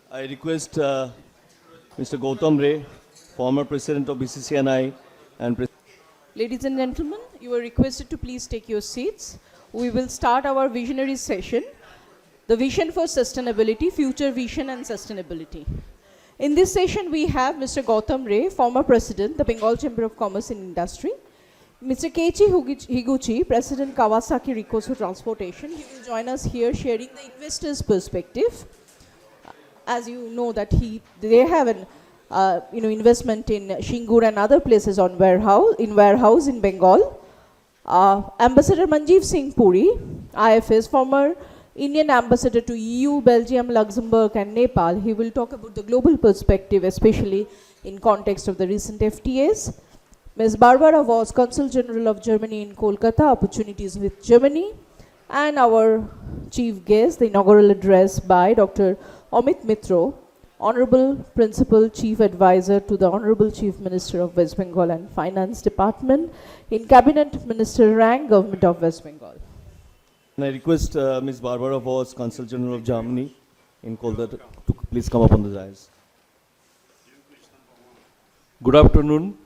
I request Mr. Gautam Ray, former president of BCC&I and Ladies and gentlemen, you are requested to please take your seats. We will start our visionary session, the vision for sustainability, future vision and sustainability. In this session, we have Mr. Gautam Ray, former president, the Bengal Chamber of Commerce and Industry, Mr. Keiichi Higuchi, President Kawasaki Rikosu Transportation. He will join us here sharing the investor's perspective. As you know that they have an investment in Shingur and other places on warehouse in Bengal. Ambassador Manjeev Singh Puri, IFS, former Indian ambassador to EU, Belgium, Luxembourg and Nepal. He will talk about the global perspective, especially in context of the recent FTAs. Ms. Barbara Voss, Consul General of Germany in Kolkata, Opportunities with Germany. And our chief guest, the inaugural address by Dr. Amit Mitra, Honorable Principal Chief Advisor to the Honorable Chief Minister of West Bengal and Finance Department in Cabinet Minister rank, Government of West Bengal. And I request Ms. Barbara Voss, Consul General of Germany in Kolkata, to please come up on the dais. Good afternoon.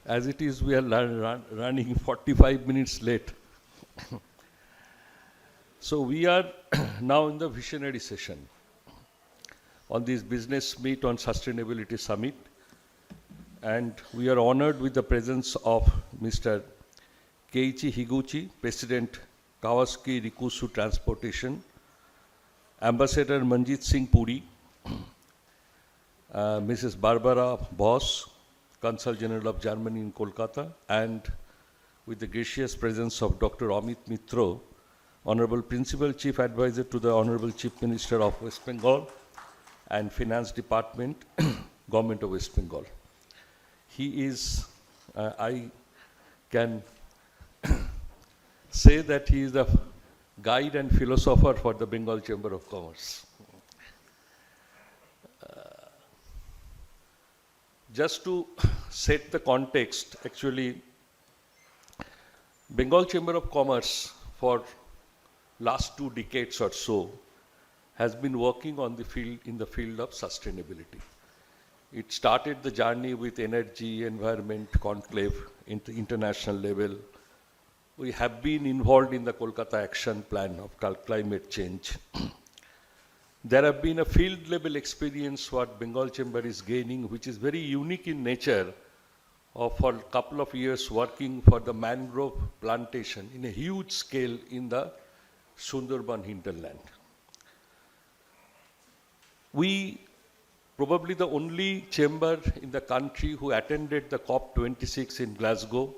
As it is, we are running 45 minutes late. So we are now in the visionary session on this business meet on sustainability summit, and we are honored with the presence of Mr. Keiichi Higuchi, President Kawasaki Rikosu Transportation, Ambassador Manjeev Singh Puri, Mrs. Barbara Voss, Consul General of Germany in Kolkata, and with the gracious presence of Dr. Amit Mitra, Honorable Principal Chief Advisor to the Honorable Chief Minister of West Bengal and Finance Department, Government of West Bengal. He is, I can say that he is the guide and philosopher for the Bengal Chamber of Commerce. Just to set the context, actually, Bengal Chamber of Commerce for last 2 decades or so has been working on the field, in the field of sustainability. It started the journey with energy, environment, conclave, international level. We have been involved in the Kolkata Action Plan of climate change. There have been a field level experience what Bengal Chamber is gaining, which is very unique in nature, of for a couple of years working for the mangrove plantation in a huge scale in the Sundarban hinterland. We probably the only chamber in the country who attended the COP26 in Glasgow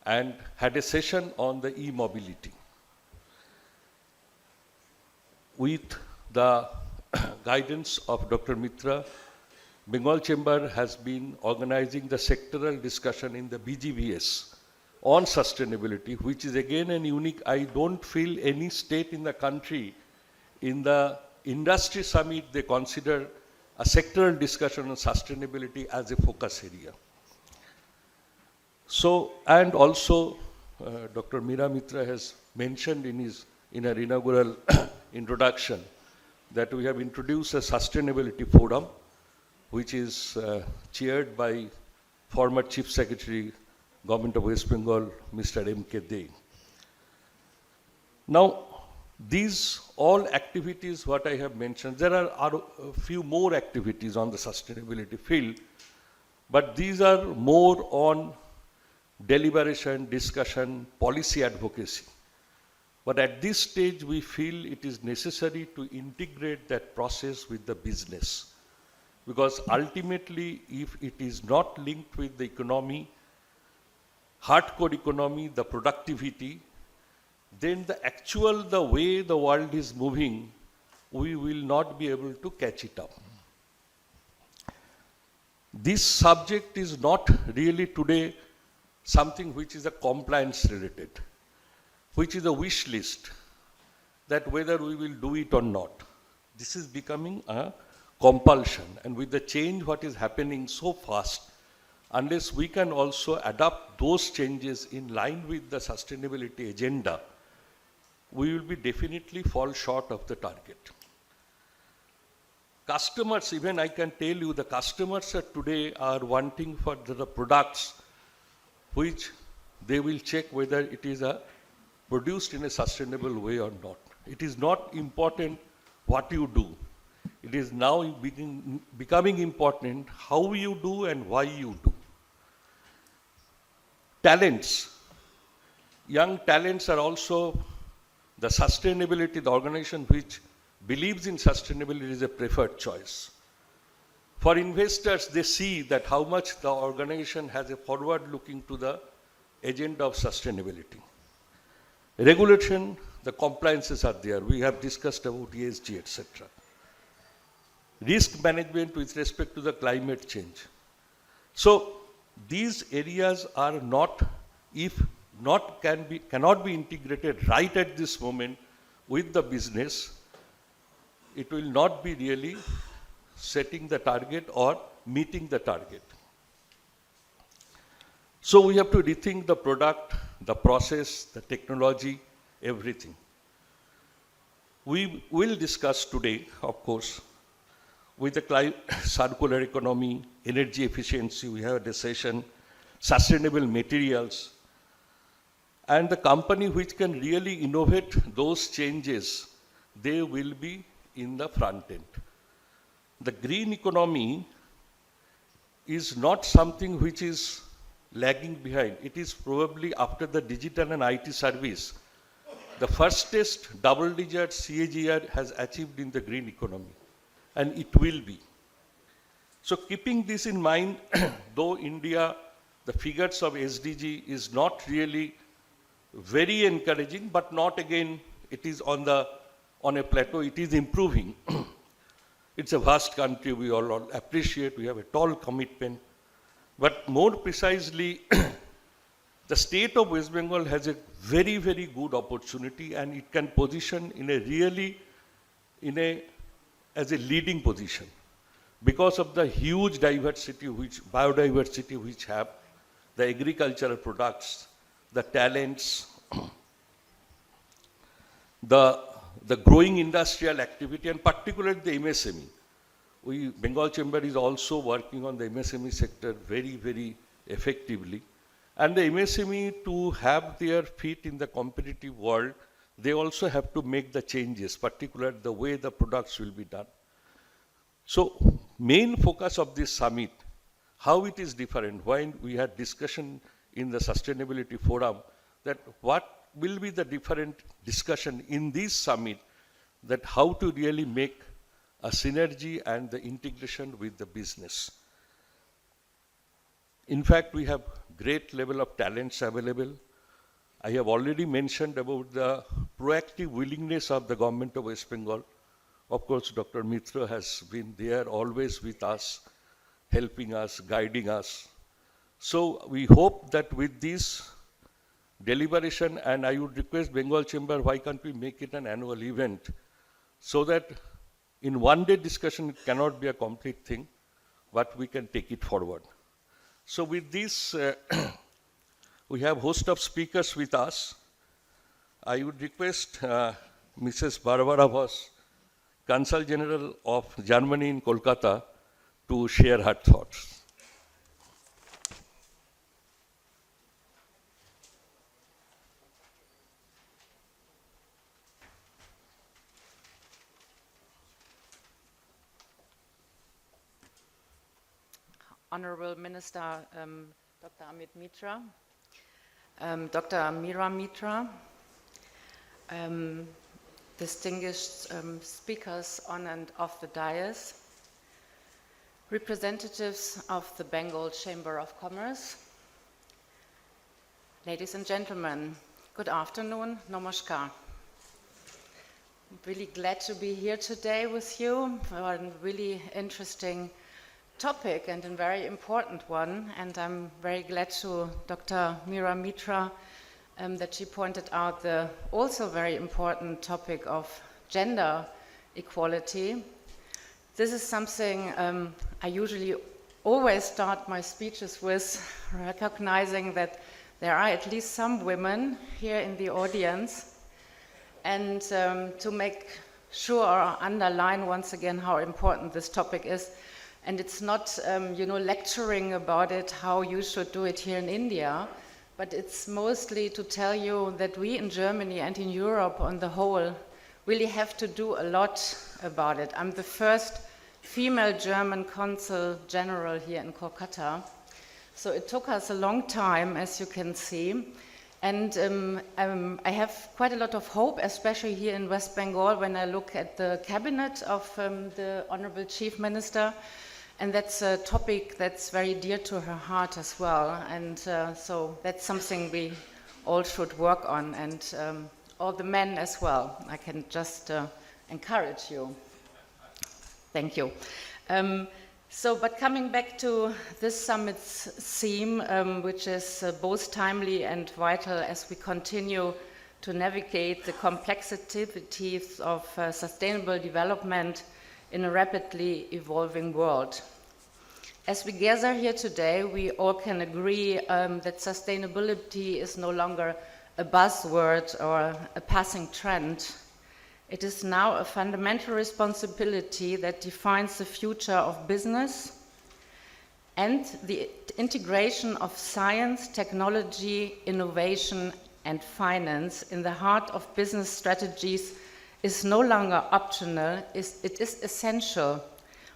and had a session on the e-mobility. With the guidance of Dr. Mitra, Bengal Chamber has been organizing the sectoral discussion in the BGVS on sustainability, which is again an unique. I don't feel any state in the country, in the industry summit, they consider a sectoral discussion on sustainability as a focus area. So, and also Dr. Meera Mitra has mentioned in her inaugural introduction that we have introduced a sustainability forum, which is chaired by former Chief Secretary, Government of West Bengal, Mr. M.K. Dey. Now, these all activities, what I have mentioned, there are a few more activities on the sustainability field, but these are more on deliberation, discussion, policy advocacy. But at this stage, we feel it is necessary to integrate that process with the business. Because ultimately, if it is not linked with the economy, hardcore economy, the productivity, then the way the world is moving, we will not be able to catch it up. This subject is not really today something which is a compliance related, which is a wish list, that whether we will do it or not. This is becoming a compulsion. And with the change what is happening so fast, unless we can also adapt those changes in line with the sustainability agenda, we will be definitely fall short of the target. Customers, even I can tell you, the customers today are wanting for the products which they will check whether it is produced in a sustainable way or not. It is not important what you do. It is now becoming important how you do and why you do. Talents. Young talents are also the sustainability, the organization which believes in sustainability is a preferred choice. For investors, they see that how much the organization has a forward looking to the agenda of sustainability. Regulation, the compliances are there. We have discussed about ESG, etc. Risk management with respect to the climate change. So these areas are not, if not cannot be integrated right at this moment with the business, it will not be really setting the target or meeting the target. So we have to rethink the product, the process, the technology, everything. We will discuss today, of course, with the circular economy, energy efficiency, we have a session, sustainable materials, and the company which can really innovate those changes, they will be in the front end. The green economy is not something which is lagging behind. It is probably after the digital and IT service, the fastest double-digit CAGR has achieved in the green economy, and it will be. So keeping this in mind, though India, the figures of SDG is not really very encouraging, but not again, it is on a plateau, it is improving. It's a vast country, we all appreciate, we have a tall commitment. But more precisely, the state of West Bengal has a very, very good opportunity, and it can position in a really, as a leading position because of the huge diversity, biodiversity which have, the agricultural products, the talents, the growing industrial activity, and particularly the MSME. Bengal Chamber is also working on the MSME sector very, very effectively. And the MSME, to have their feet in the competitive world, they also have to make the changes, particularly the way the products will be done. So, main focus of this summit, how it is different, when we had discussion in the Sustainability Forum, that what will be the different discussion in this summit, that how to really make a synergy and the integration with the business. In fact, we have great level of talents available. I have already mentioned about the proactive willingness of the government of West Bengal. Of course, Dr. Mitra has been there always with us, helping us, guiding us. So we hope that with this deliberation, and I would request Bengal Chamber, why can't we make it an annual event, so that in one day discussion it cannot be a complete thing, but we can take it forward. So with this, we have host of speakers with us. I would request Mrs. Barbara Voss, Consul General of Germany in Kolkata, to share her thoughts. Honorable Minister Dr. Amit Mitra, Dr. Mira Mitra, distinguished speakers on and off the dais, representatives of the Bengal Chamber of Commerce, ladies and gentlemen, good afternoon, namaskar. I'm really glad to be here today with you for a really interesting topic and a very important one, and I'm very glad to Dr. Mira Mitra that she pointed out the also very important topic of gender equality. This is something I usually always start my speeches with, recognizing that there are at least some women here in the audience, And to make sure or underline once again how important this topic is, and it's not, lecturing about it, how you should do it here in India, but it's mostly to tell you that we in Germany and in Europe on the whole really have to do a lot about it. I'm the first female German consul general here in Kolkata, so it took us a long time, as you can see. And I have quite a lot of hope, especially here in West Bengal, when I look at the cabinet of the Honorable Chief Minister. And that's a topic that's very dear to her heart as well. And so that's something we all should work on, and all the men as well. I can just encourage you. Thank you. But coming back to this summit's theme, which is both timely and vital as we continue to navigate the complexities of sustainable development in a rapidly evolving world. As we gather here today, we all can agree that sustainability is no longer a buzzword or a passing trend. It is now a fundamental responsibility that defines the future of business, and the integration of science, technology, innovation, and finance in the heart of business strategies is no longer optional, it is essential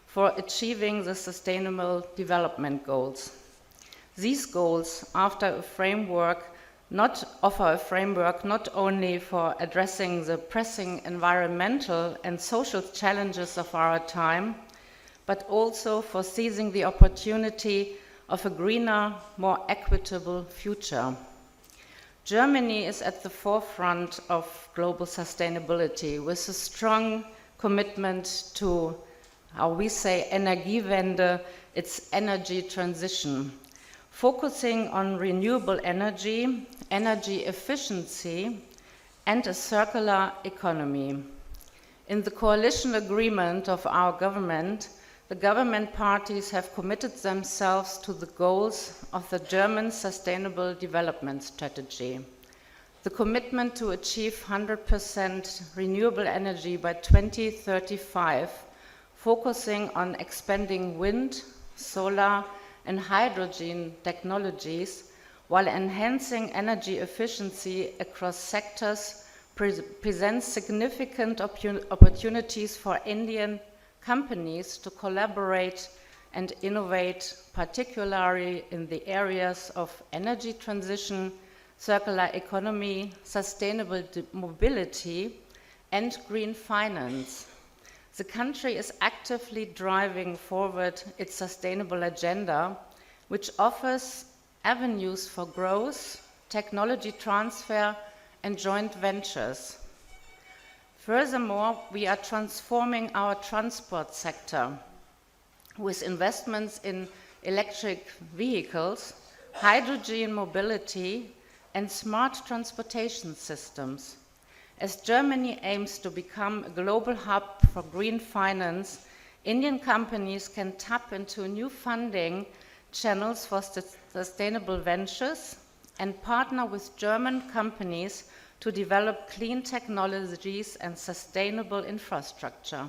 for achieving the Sustainable Development Goals. These goals offer a framework not only for addressing the pressing environmental and social challenges of our time, but also for seizing the opportunity of a greener, more equitable future. Germany is at the forefront of global sustainability with a strong commitment to, how we say, Energiewende, its energy transition, focusing on renewable energy, energy efficiency, and a circular economy. In the coalition agreement of our government, the government parties have committed themselves to the goals of the German Sustainable Development Strategy. The commitment to achieve 100% renewable energy by 2035, focusing on expanding wind, solar, and hydrogen technologies, while enhancing energy efficiency across sectors, presents significant opportunities for Indian companies to collaborate and innovate, particularly in the areas of energy transition, circular economy, sustainable mobility, and green finance. The country is actively driving forward its sustainable agenda, which offers avenues for growth, technology transfer, and joint ventures. Furthermore, we are transforming our transport sector with investments in electric vehicles, hydrogen mobility, and smart transportation systems. As Germany aims to become a global hub for green finance, Indian companies can tap into new funding channels for sustainable ventures and partner with German companies to develop clean technologies and sustainable infrastructure.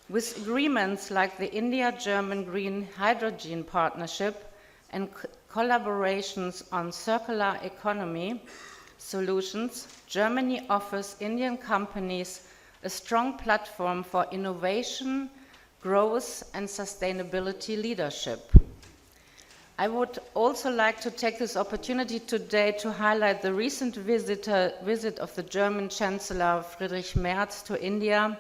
With agreements like the India-German Green Hydrogen Partnership and collaborations on circular economy solutions, Germany offers Indian companies a strong platform for innovation, growth, and sustainability leadership. I would also like to take this opportunity today to highlight the recent visit of the German Chancellor Friedrich Merz to India,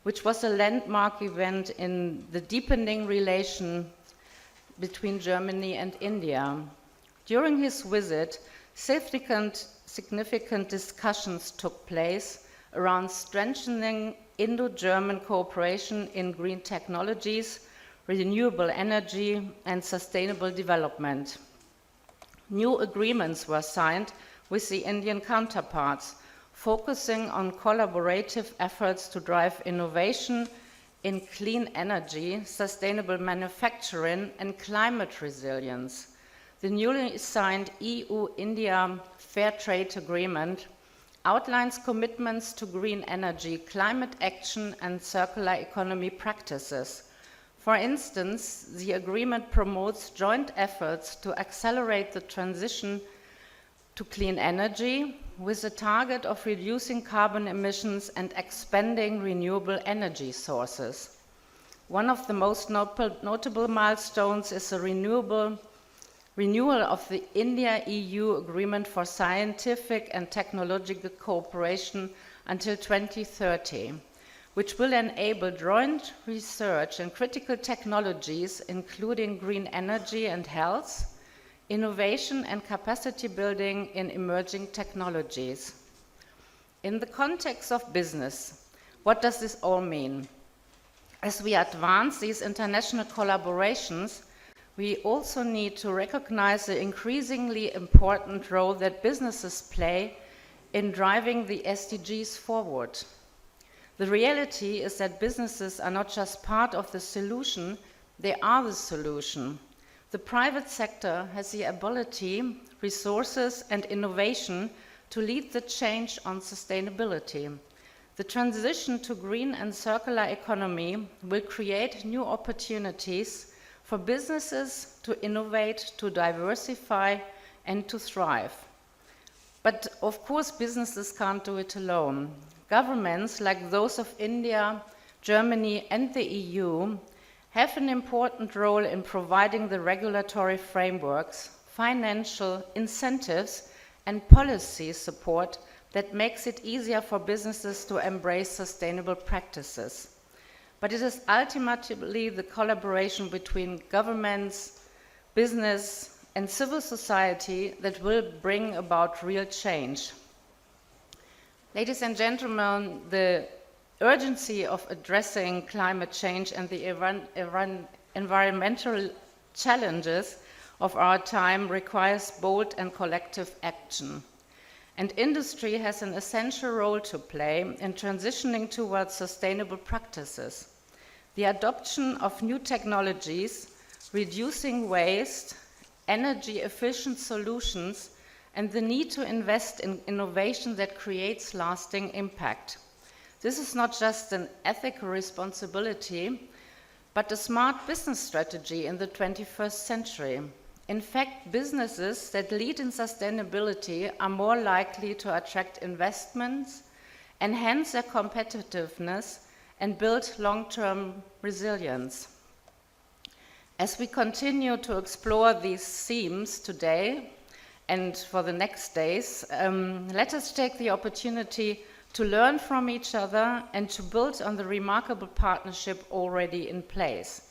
which was a landmark event in the deepening relation between Germany and India. During his visit, significant discussions took place around strengthening Indo-German cooperation in green technologies, renewable energy, and sustainable development. New agreements were signed with the Indian counterparts, focusing on collaborative efforts to drive innovation in clean energy, sustainable manufacturing, and climate resilience. The newly signed EU-India Fair Trade Agreement outlines commitments to green energy, climate action, and circular economy practices. For instance, the agreement promotes joint efforts to accelerate the transition to clean energy with a target of reducing carbon emissions and expanding renewable energy sources. One of the most notable milestones is the renewal of the India-EU Agreement for Scientific and Technological Cooperation until 2030, which will enable joint research in critical technologies, including green energy and health, innovation and capacity building in emerging technologies. In the context of business, what does this all mean? As we advance these international collaborations, we also need to recognize the increasingly important role that businesses play in driving the SDGs forward. The reality is that businesses are not just part of the solution, they are the solution. The private sector has the ability, resources, and innovation to lead the change on sustainability. The transition to green and circular economy will create new opportunities for businesses to innovate, to diversify, and to thrive. But of course, businesses can't do it alone. Governments like those of India, Germany, and the EU have an important role in providing the regulatory frameworks, financial incentives, and policy support that makes it easier for businesses to embrace sustainable practices. But it is ultimately the collaboration between governments, business, and civil society that will bring about real change. Ladies and gentlemen, the urgency of addressing climate change and the environmental challenges of our time requires bold and collective action. And industry has an essential role to play in transitioning towards sustainable practices. The adoption of new technologies, reducing waste, energy-efficient solutions, and the need to invest in innovation that creates lasting impact. This is not just an ethical responsibility, but a smart business strategy in the 21st century. In fact, businesses that lead in sustainability are more likely to attract investments, enhance their competitiveness, and build long-term resilience. As we continue to explore these themes today and for the next days, let us take the opportunity to learn from each other and to build on the remarkable partnership already in place.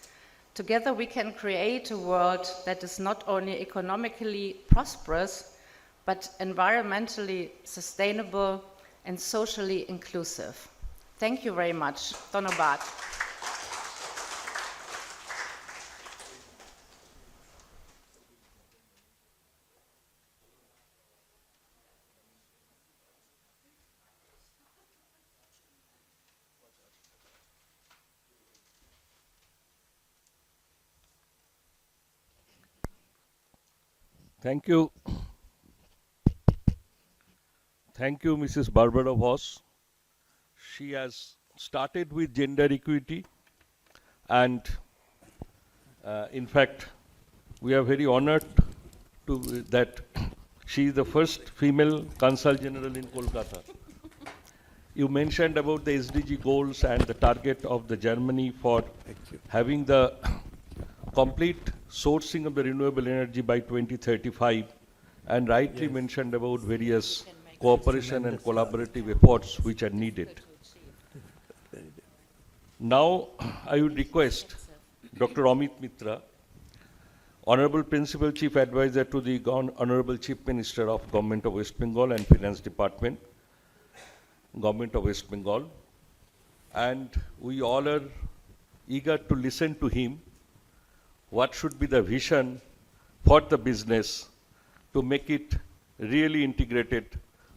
Together we can create a world that is not only economically prosperous, but environmentally sustainable and socially inclusive. Thank you very much. Donobad. Thank you. Thank you, Mrs. Barbara Voss. She has started with gender equity, and in fact, we are very honored that she is the first female Consul General in Kolkata. You mentioned about the SDG goals and the target of the Germany for having the complete sourcing of the renewable energy by 2035, and rightly mentioned about various cooperation and collaborative efforts which are needed. Now, I would request Dr. Amit Mitra, Honorable Principal Chief Advisor to the Honorable Chief Minister of Government of West Bengal and Finance Department, Government of West Bengal, and we all are eager to listen to him what should be the vision for the business to make it really integrated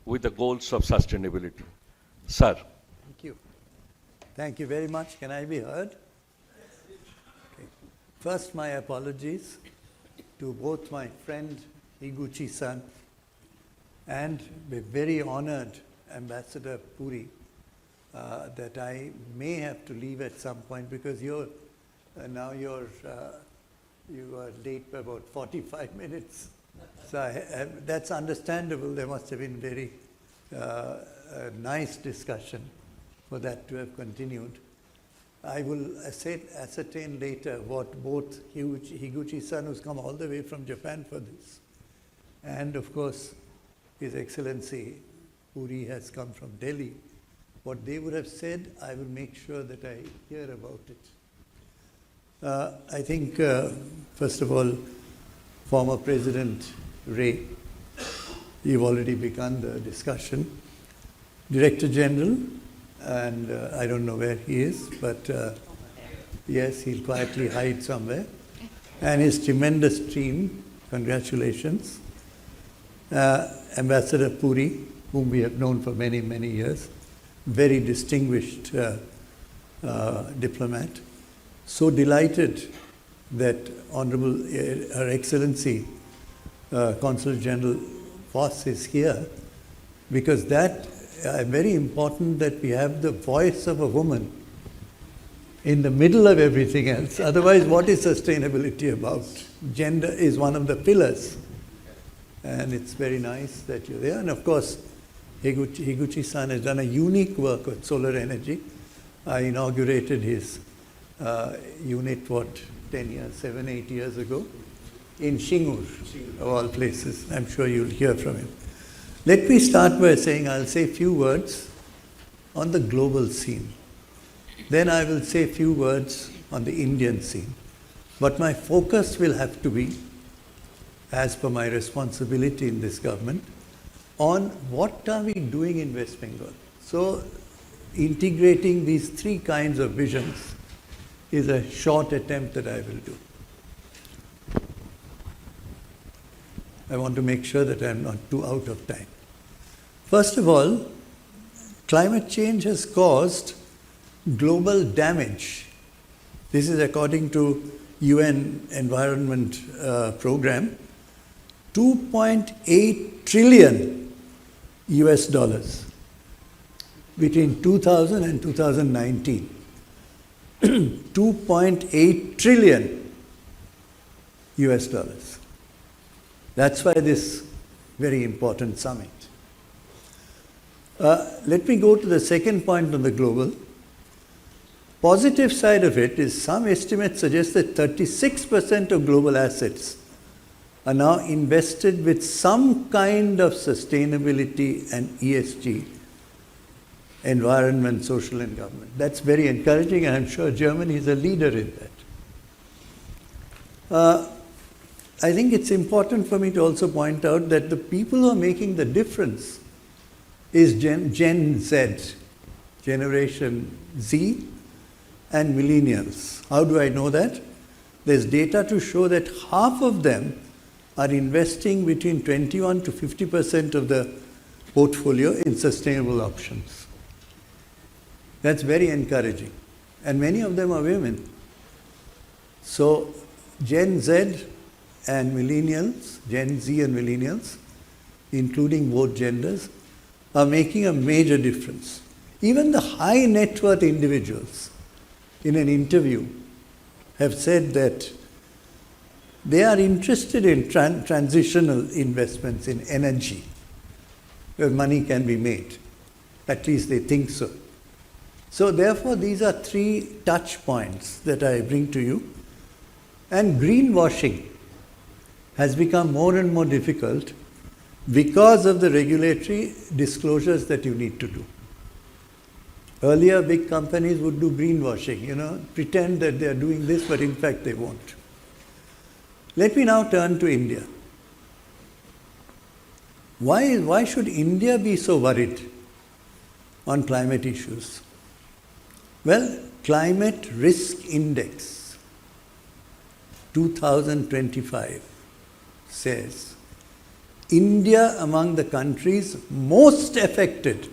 with the goals of sustainability. Sir. Thank you. Thank you very much. Can I be heard? Okay. First, my apologies to both my friend Higuchi-san, and we're very honored Ambassador Puri that I may have to leave at some point because you are late by about 45 minutes. So that's understandable. There must have been very a nice discussion for that to have continued. I will ascertain later what both Higuchi-san, who's come all the way from Japan for this, and of course His Excellency Puri has come from Delhi. What they would have said, I will make sure that I hear about it. I think, first of all, former President Ray, you've already begun the discussion. Director General, and I don't know where he is, but yes, he'll quietly hide somewhere. And his tremendous team, congratulations. Ambassador Puri, whom we have known for many, many years, very distinguished diplomat. So delighted that Honorable Her Excellency Consul General Voss is here, because that very important that we have the voice of a woman in the middle of everything else. Otherwise, what is sustainability about? Gender is one of the pillars. And it's very nice that you're there. And of course, Higuchi-san has done a unique work with solar energy. I inaugurated his unit, 7, 8 years ago, in Shingur, of all places. I'm sure you'll hear from him. Let me start by saying I'll say a few words on the global scene. Then I will say a few words on the Indian scene. But my focus will have to be, as per my responsibility in this government, on what are we doing in West Bengal. So integrating these three kinds of visions is a short attempt that I will do. I want to make sure that I'm not too out of time. First of all, climate change has caused global damage. This is according to UN Environment Program, 2.8 trillion US dollars between 2000 and 2019. 2.8 trillion US dollars. That's why this very important summit. Let me go to the second point on the global. Positive side of it is some estimates suggest that 36% of global assets are now invested with some kind of sustainability and ESG, environment, social and government. That's very encouraging, and I'm sure Germany is a leader in that. I think it's important for me to also point out that the people who are making the difference is Gen Z, Generation Z, and millennials. How do I know that? There's data to show that half of them are investing between 21 to 50% of the portfolio in sustainable options. That's very encouraging. And many of them are women. So Gen Z and millennials, Gen Z and millennials, including both genders, are making a major difference. Even the high net worth individuals in an interview have said that they are interested in transitional investments in energy, where money can be made. At least they think so. So therefore, these are three touch points that I bring to you. And greenwashing has become more and more difficult because of the regulatory disclosures that you need to do. Earlier, big companies would do greenwashing, pretend that they are doing this, but in fact they won't. Let me now turn to India. Why should India be so worried on climate issues? Well, Climate Risk Index 2025 says India among the countries most affected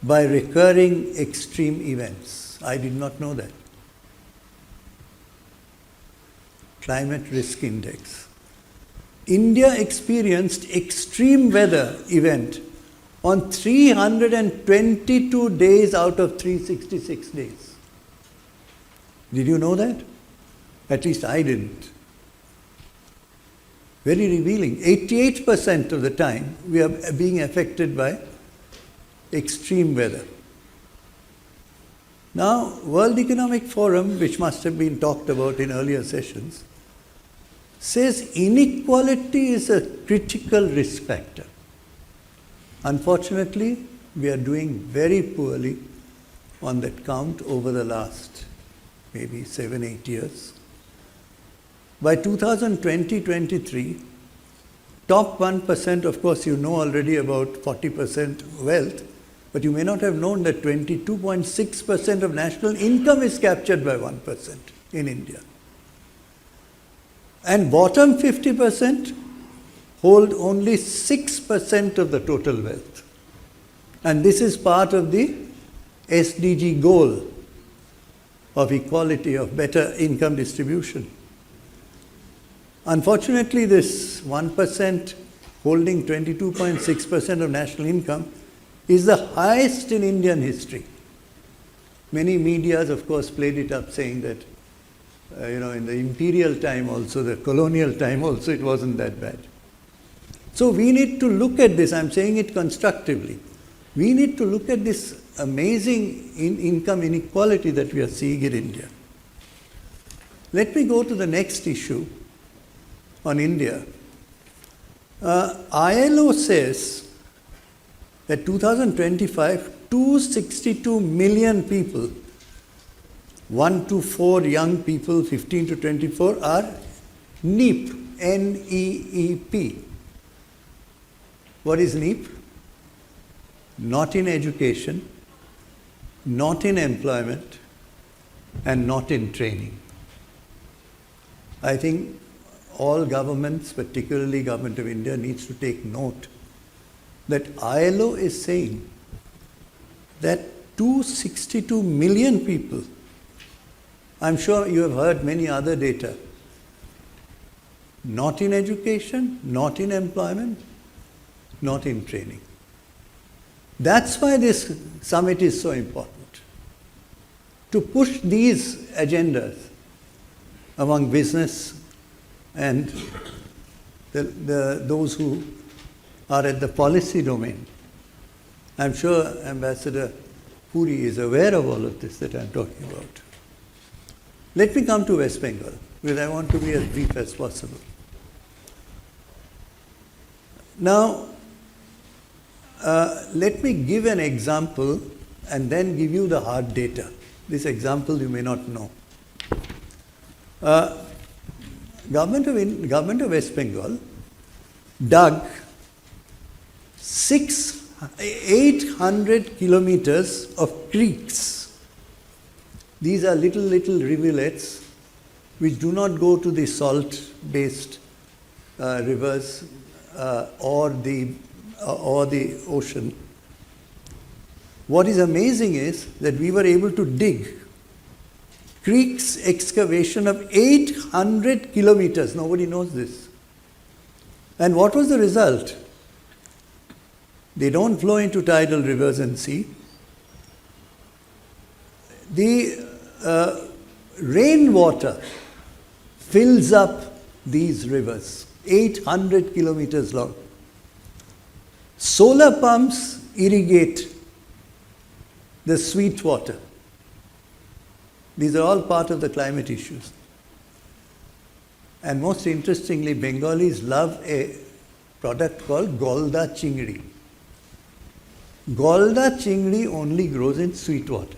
by recurring extreme events. I did not know that. Climate Risk Index. India experienced extreme weather event on 322 days out of 366 days. Did you know that? At least I didn't. Very revealing. 88% of the time we are being affected by extreme weather. Now, World Economic Forum, which must have been talked about in earlier sessions, says inequality is a critical risk factor. Unfortunately, we are doing very poorly on that count over the last maybe 7-8 years. By 2020-23, top 1%, of course you know already about 40% wealth, but you may not have known that 22.6% of national income is captured by 1% in India. And bottom 50% hold only 6% of the total wealth. And this is part of the SDG goal of equality, of better income distribution. Unfortunately, this 1% holding 22.6% of national income is the highest in Indian history. Many medias, of course, played it up saying that, in the imperial time also, the colonial time also, it wasn't that bad. So we need to look at this, I'm saying it constructively. We need to look at this amazing income inequality that we are seeing in India. Let me go to the next issue on India. ILO says that 2025, 262 million people, 1 to 4 young people, 15 to 24, are NEEP, N-E-E-P. What is NEEP? Not in education, not in employment, and not in training. I think all governments, particularly Government of India, needs to take note that ILO is saying that 262 million people, I'm sure you have heard many other data, not in education, not in employment, not in training. That's why this summit is so important. To push these agendas among business and those who are at the policy domain. I'm sure Ambassador Puri is aware of all of this that I'm talking about. Let me come to West Bengal, because I want to be as brief as possible. Now, let me give an example and then give you the hard data. This example you may not know. Government of West Bengal dug 800 kilometers of creeks. These are little rivulets which do not go to the salt-based rivers or the ocean. What is amazing is that we were able to dig creeks excavation of 800 kilometers. Nobody knows this. And what was the result? They don't flow into tidal rivers and sea. The rainwater fills up these rivers, 800 kilometers long. Solar pumps irrigate the sweet water. These are all part of the climate issues. And most interestingly, Bengalis love a product called Golda Chingri. Golda Chingri only grows in sweet water.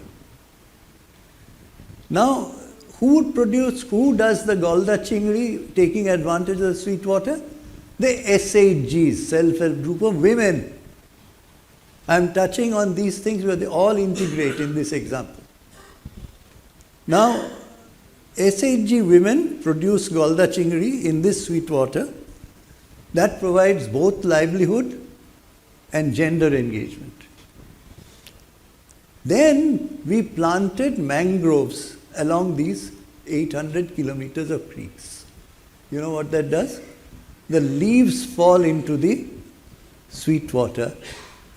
Now, who does the Golda Chingri taking advantage of the sweet water? The SHGs, self-help group of women. I'm touching on these things where they all integrate in this example. Now, SHG women produce Golda Chingri in this sweet water that provides both livelihood and gender engagement. Then we planted mangroves along these 800 kilometers of creeks. You know what that does? The leaves fall into the sweet water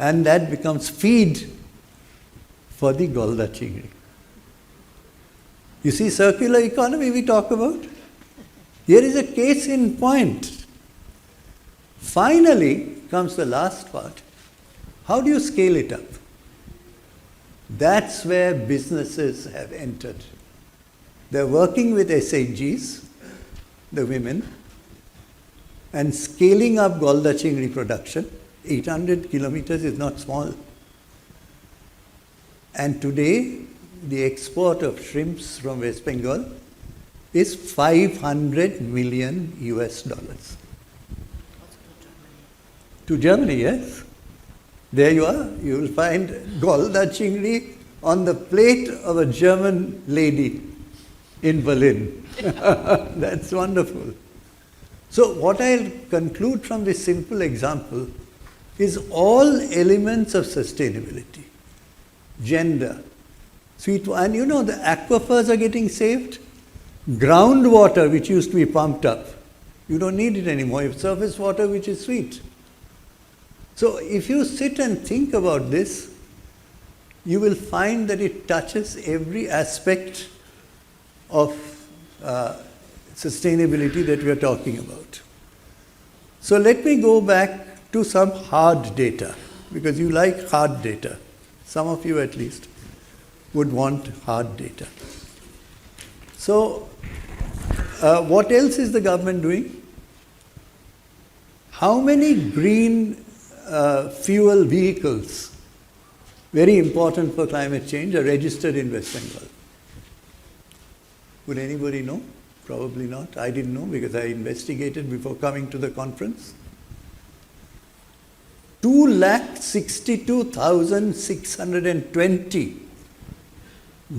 And that becomes feed for the Golda Chingri. You see circular economy we talk about? Here is a case in point. Finally comes the last part. How do you scale it up? That's where businesses have entered. They're working with SHGs, the women, and scaling up Golda Chingri production. 800 kilometers is not small. And today, the export of shrimps from West Bengal is 500 million US dollars. To Germany, yes. There you are. You will find Golda Chingri on the plate of a German lady in Berlin. That's wonderful. So what I'll conclude from this simple example is all elements of sustainability. Gender, and you know the aquifers are getting saved. Groundwater, which used to be pumped up, you don't need it anymore. You have surface water, which is sweet. So if you sit and think about this, you will find that it touches every aspect of sustainability that we are talking about. So let me go back to some hard data, because you like hard data. Some of you at least would want hard data. So what else is the government doing? How many green fuel vehicles, very important for climate change, are registered in West Bengal? Would anybody know? Probably not. I didn't know because I investigated before coming to the conference. 262,620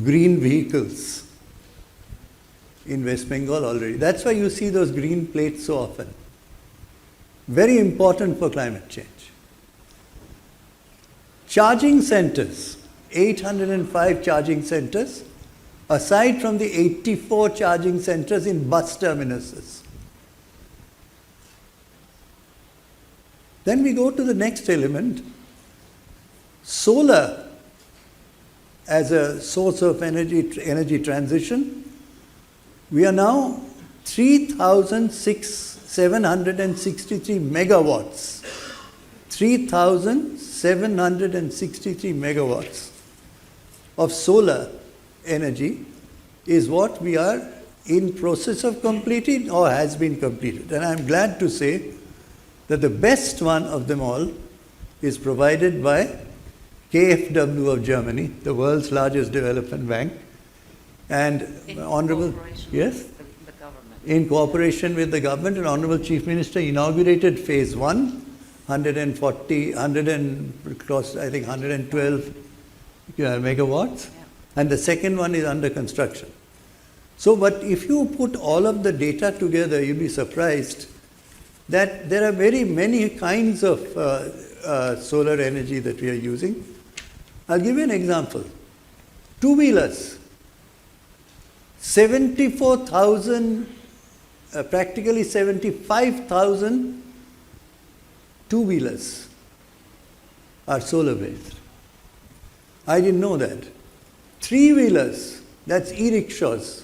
green vehicles in West Bengal already. That's why you see those green plates so often. Very important for climate change. Charging centers, 805 charging centers, aside from the 84 charging centers in bus terminuses. Then we go to the next element, solar as a source of energy transition. We are now 3,763 megawatts. 3,763 megawatts of solar energy is what we are in process of completing or has been completed. And I'm glad to say that the best one of them all is provided by KfW of Germany, the world's largest development bank, and Honorable, yes, the government. In cooperation with the government, and Honorable Chief Minister inaugurated phase 1, 140, 100 and close, I think 112 megawatts, and the second one is under construction. So, but if you put all of the data together, you'll be surprised that there are very many kinds of solar energy that we are using. I'll give you an example. Two-wheelers, 74,000, practically 75,000 two-wheelers are solar-based. I didn't know that. Three-wheelers, that's e-rickshaws,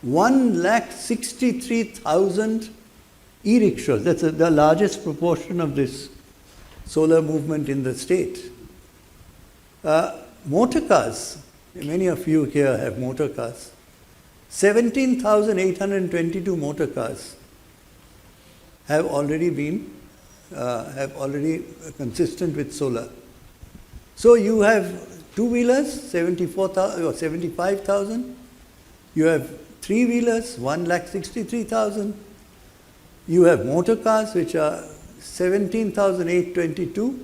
163,000 e-rickshaws. That's the largest proportion of this solar movement in the state. Motor cars, many of you here have motor cars. 17,822 motor cars have already been consistent with solar. So you have two-wheelers, 74,000 or 75,000. You have three-wheelers, 163,000. You have motor cars, which are 17,822.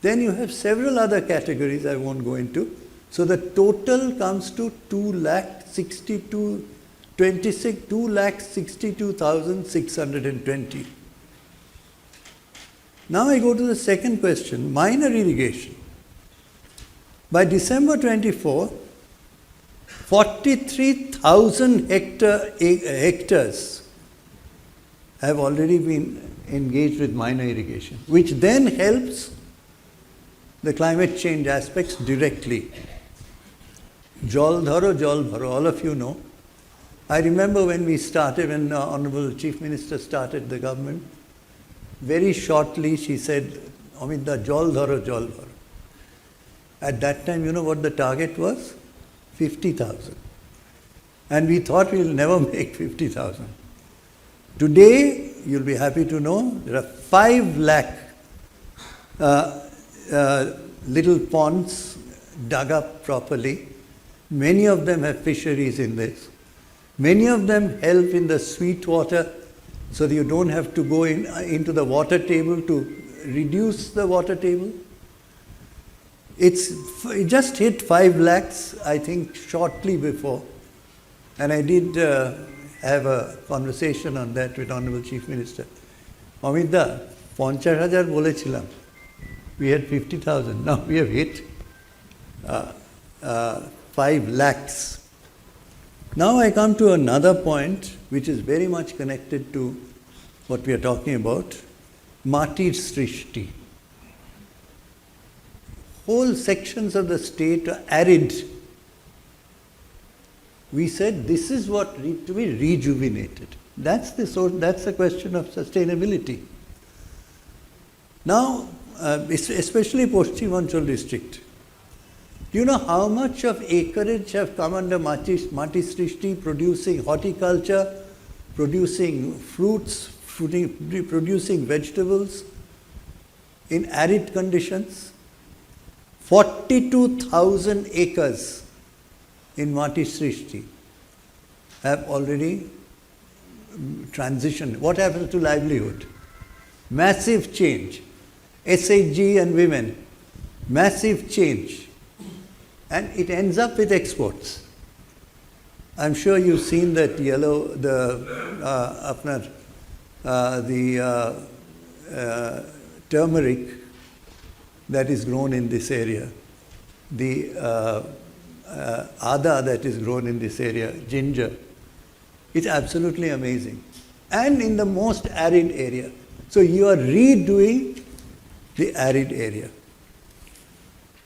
Then you have several other categories I won't go into. So the total comes to 2,62,620. Now I go to the second question, minor irrigation. By December 24, 43,000 hectares have already been engaged with minor irrigation, which then helps the climate change aspects directly. Jal dharo, jal bharo, all of you know. I remember when we started, when Honorable Chief Minister started the government, very shortly she said, Amita, jal dharo, jal bharo. At that time, you know what the target was? 50,000. And we thought we'll never make 50,000. Today, you'll be happy to know, there are 5 lakh little ponds dug up properly. Many of them have fisheries in this. Many of them help in the sweet water so that you don't have to go into the water table to reduce the water table. It just hit 5 lakhs, I think, shortly before. And I did have a conversation on that with Honorable Chief Minister. Amita, 50,000 bolechilam. We had 50,000. Now we have hit 5 lakhs. Now I come to another point which is very much connected to what we are talking about, Mati Srishti. Whole sections of the state are arid. We said this is what needs to be rejuvenated. That's the question of sustainability. Now, especially Poschim district, do you know how much of acreage have come under Mati Srishti, producing horticulture, producing fruits, producing vegetables in arid conditions? 42,000 acres in Mati Srishti have already transitioned. What happens to livelihood? Massive change. SHG and women, massive change. And it ends up with exports. I'm sure you've seen that yellow, turmeric that is grown in this area, the ada that is grown in this area, ginger. It's absolutely amazing. And in the most arid area. So you are redoing the arid area.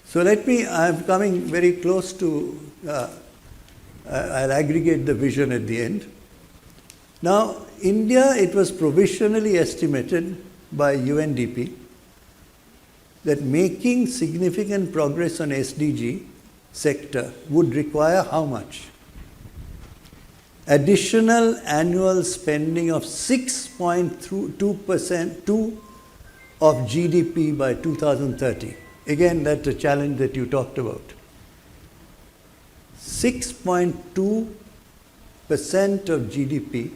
So I'm coming very close to, I'll aggregate the vision at the end. Now, India, it was provisionally estimated by UNDP that making significant progress on SDG sector would require how much? Additional annual spending of 6.2% of GDP by 2030. Again, that's a challenge that you talked about. 6.2% of GDP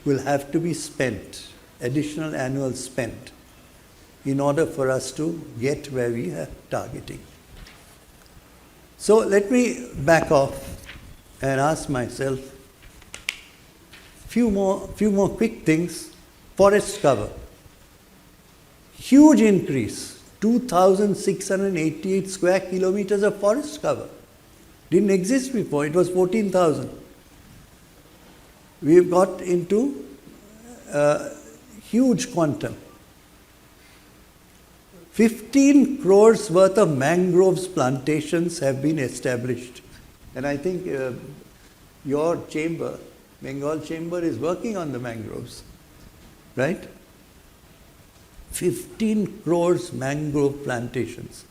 will have to be spent, additional annual spend, in order for us to get where we are targeting. So let me back off and ask myself few more quick things. Forest cover. Huge increase, 2,688 square kilometers of forest cover. Didn't exist before, it was 14,000. We've got into huge quantum. 15 crores worth of mangroves plantations have been established. And I think your chamber, Bengal chamber, is working on the mangroves, right? 15 crores mangrove plantations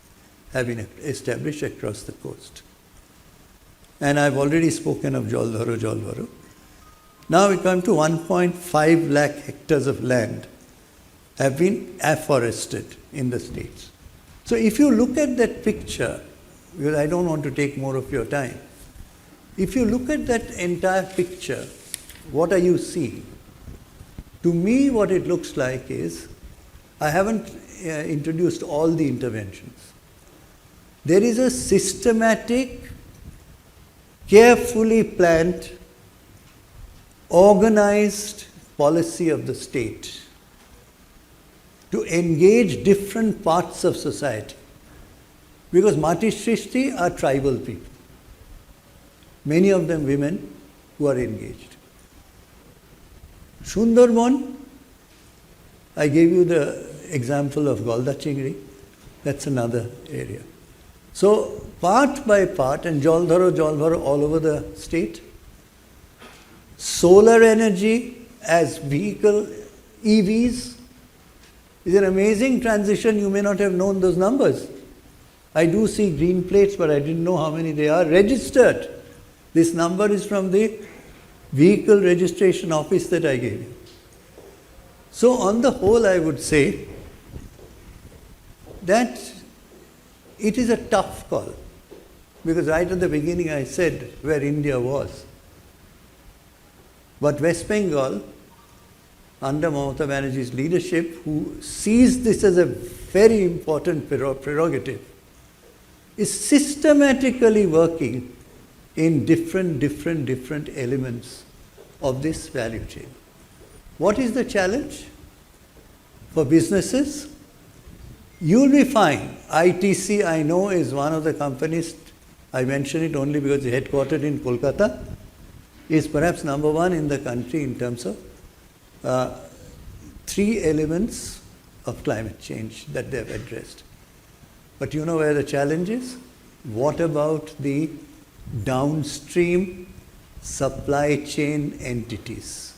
have been established across the coast. And I've already spoken of Jal dharo. Now we come to 1.5 lakh hectares of land have been afforested in the states. So if you look at that picture, because I don't want to take more of your time, if you look at that entire picture, what are you seeing? To me, what it looks like is, I haven't introduced all the interventions. There is a systematic, carefully planned, organized policy of the state to engage different parts of society. Because Mati Srishti are tribal people. Many of them women who are engaged. Sundarban, I gave you the example of Golda Chingri. That's another area. So part by part, and jal bharo all over the state, solar energy as vehicle, EVs, is an amazing transition. You may not have known those numbers. I do see green plates, but I didn't know how many they are registered. This number is from the vehicle registration office that I gave you. So on the whole, I would say that it is a tough call, because right at the beginning I said where India was. But West Bengal, under Mamata Banerjee's leadership, who sees this as a very important prerogative, is systematically working in different elements of this value chain. What is the challenge for businesses? You'll be fine. ITC, I know, is one of the companies, I mention it only because it's headquartered in Kolkata, is perhaps number one in the country in terms of 3 elements of climate change that they've addressed. But you know where the challenge is? What about the downstream supply chain entities?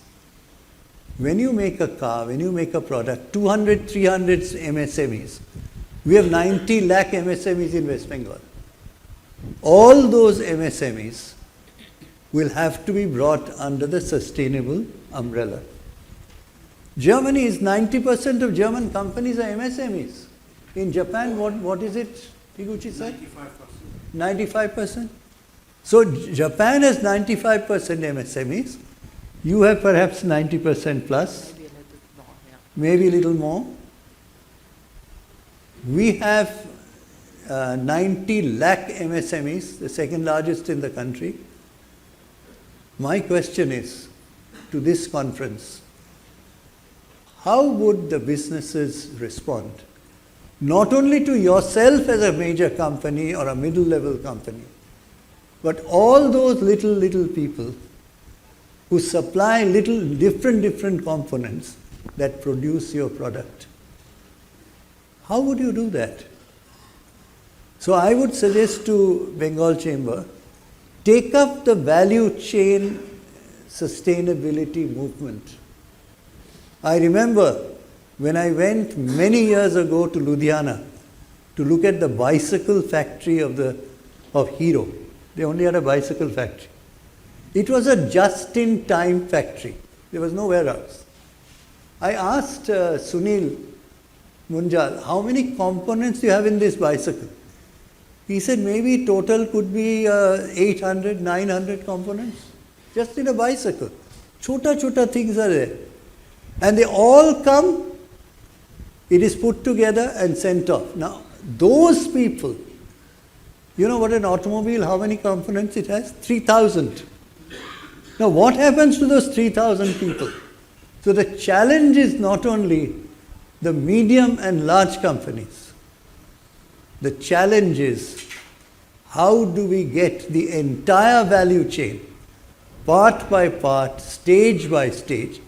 When you make a car, when you make a product, 200, 300 MSMEs. We have 90 lakh MSMEs in West Bengal. All those MSMEs will have to be brought under the sustainable umbrella. Germany is 90% of German companies are MSMEs. In Japan, what is it, Higuchi said? 95%. 95%. So Japan has 95% MSMEs. You have perhaps 90% plus. Maybe a little more. We have 90 lakh MSMEs, the second largest in the country. My question is, to this conference, how would the businesses respond? Not only to yourself as a major company or a middle level company, but all those little people who supply different components that produce your product. How would you do that? So I would suggest to Bengal Chamber, take up the value chain sustainability movement. I remember when I went many years ago to Ludhiana to look at the bicycle factory of Hero. They only had a bicycle factory. It was a just-in-time factory. There was nowhere else. I asked Sunil Munjal, how many components do you have in this bicycle? He said maybe total could be 800, 900 components just in a bicycle. Chota things are there. And they all come, it is put together and sent off. Now, those people, you know what an automobile, how many components it has? 3,000. Now, what happens to those 3,000 people? So the challenge is not only the medium and large companies. The challenge is, how do we get the entire value chain, part by part, stage by stage,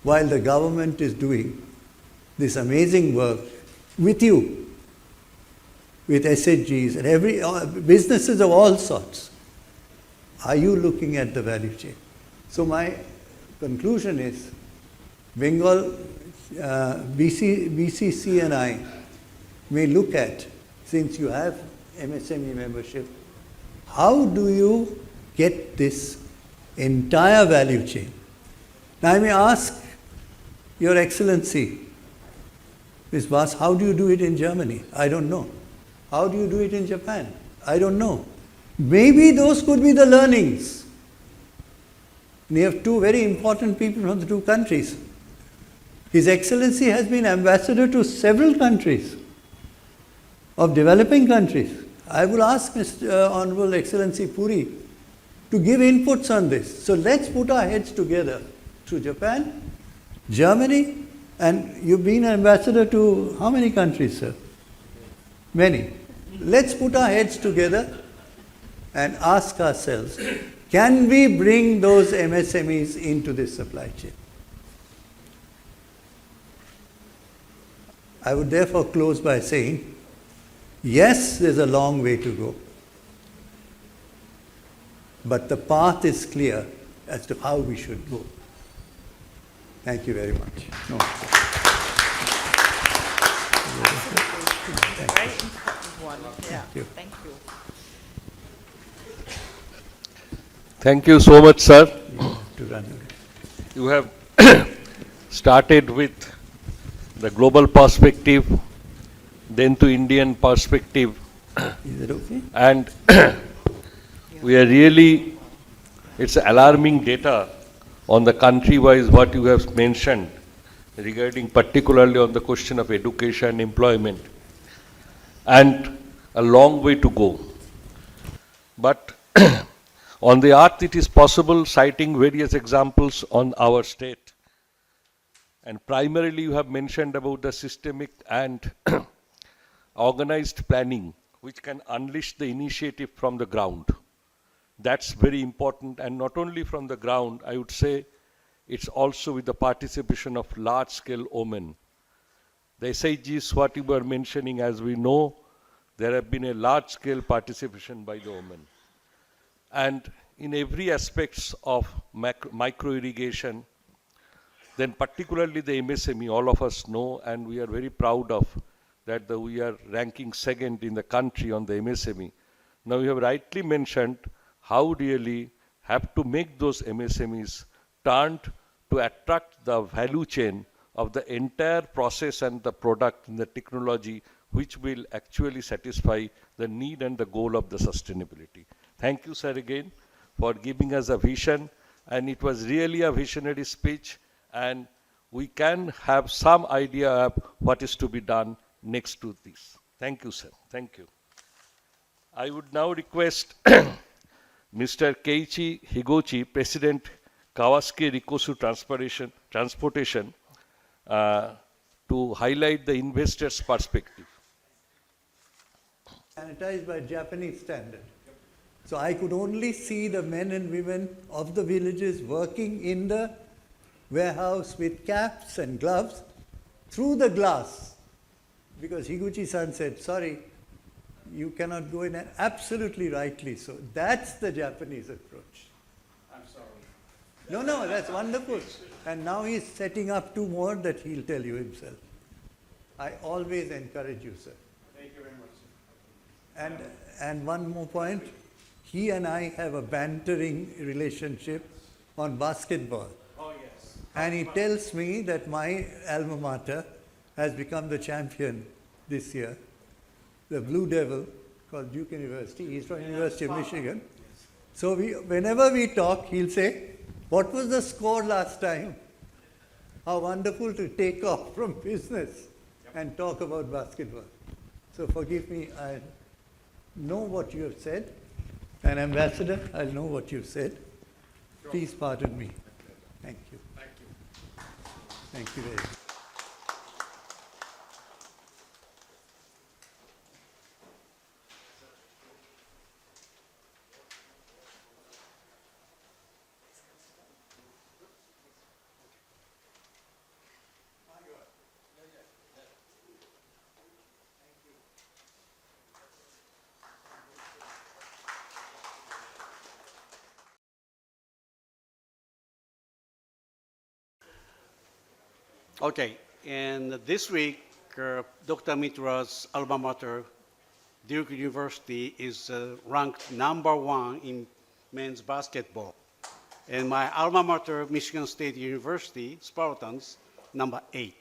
while the government is doing this amazing work with you, with SHGs and businesses of all sorts. Are you looking at the value chain? So my conclusion is, Bengal BCC&I may look at, since you have MSME membership, how do you get this entire value chain? Now I may ask Your Excellency, Ms. Bas, how do you do it in Germany? I don't know. How do you do it in Japan? I don't know. Maybe those could be the learnings. We have 2 very important people from the 2 countries. His Excellency has been ambassador to several countries, of developing countries. I will ask Mr. Honorable Excellency Puri to give inputs on this. So let's put our heads together to Japan, Germany, and you've been ambassador to how many countries, sir? Many. Let's put our heads together and ask ourselves, can we bring those MSMEs into this supply chain? I would therefore close by saying, Yes, there's a long way to go. But the path is clear as to how we should go. Thank you very much. No. Very important one. Yeah. you. Thank you. Thank you so much, sir. To run. You have started with the global perspective, then to Indian perspective, Is it okay? and we are really, it's alarming data on the country-wise what you have mentioned regarding particularly on the question of education, employment, and a long way to go. But on the earth it is possible, citing various examples on our state. And primarily you have mentioned about the systemic and organized planning which can unleash the initiative from the ground. That's very important, and not only from the ground, I would say it's also with the participation of large-scale women. The SIGs, what you were mentioning, as we know, there have been a large-scale participation by the women. And in every aspects of micro-irrigation, then particularly the MSME, all of us know, and we are very proud of that we are ranking second in the country on the MSME. Now you have rightly mentioned how really have to make those MSMEs turned to attract the value chain of the entire process and the product and the technology which will actually satisfy the need and the goal of the sustainability. Thank you, sir, again for giving us a vision, and it was really a visionary speech, and we can have some idea of what is to be done next to this. Thank you, sir. Thank you. I would now request Mr. Keiichi Higuchi, President Kawasaki Rikosu Transportation, to highlight the investor's perspective. Sanitized by Japanese standard. So I could only see the men and women of the villages working in the warehouse with caps and gloves through the glass. Because Higuchi-san said, sorry, you cannot go in, and absolutely rightly so. That's the Japanese approach. I'm sorry. No, that's wonderful. And now he's setting up 2 more that he'll tell you himself. I always encourage you, sir. Thank you very much, sir. And one more point, he and I have a bantering relationship on basketball. Oh, yes. And he tells me that my alma mater has become the champion this year. The Blue Devil, called Duke University. He's from University of Michigan. So whenever we talk, he'll say, what was the score last time? How wonderful to take off from business and talk about basketball. So forgive me, I know what you have said. An ambassador, I'll know what you've said. Please pardon me. Thank you. Thank you. Thank you very much. Okay, and this week, Dr. Mitra's alma mater, Duke University, is ranked #1 in men's basketball. And my alma mater, Michigan State University, Spartans, #8.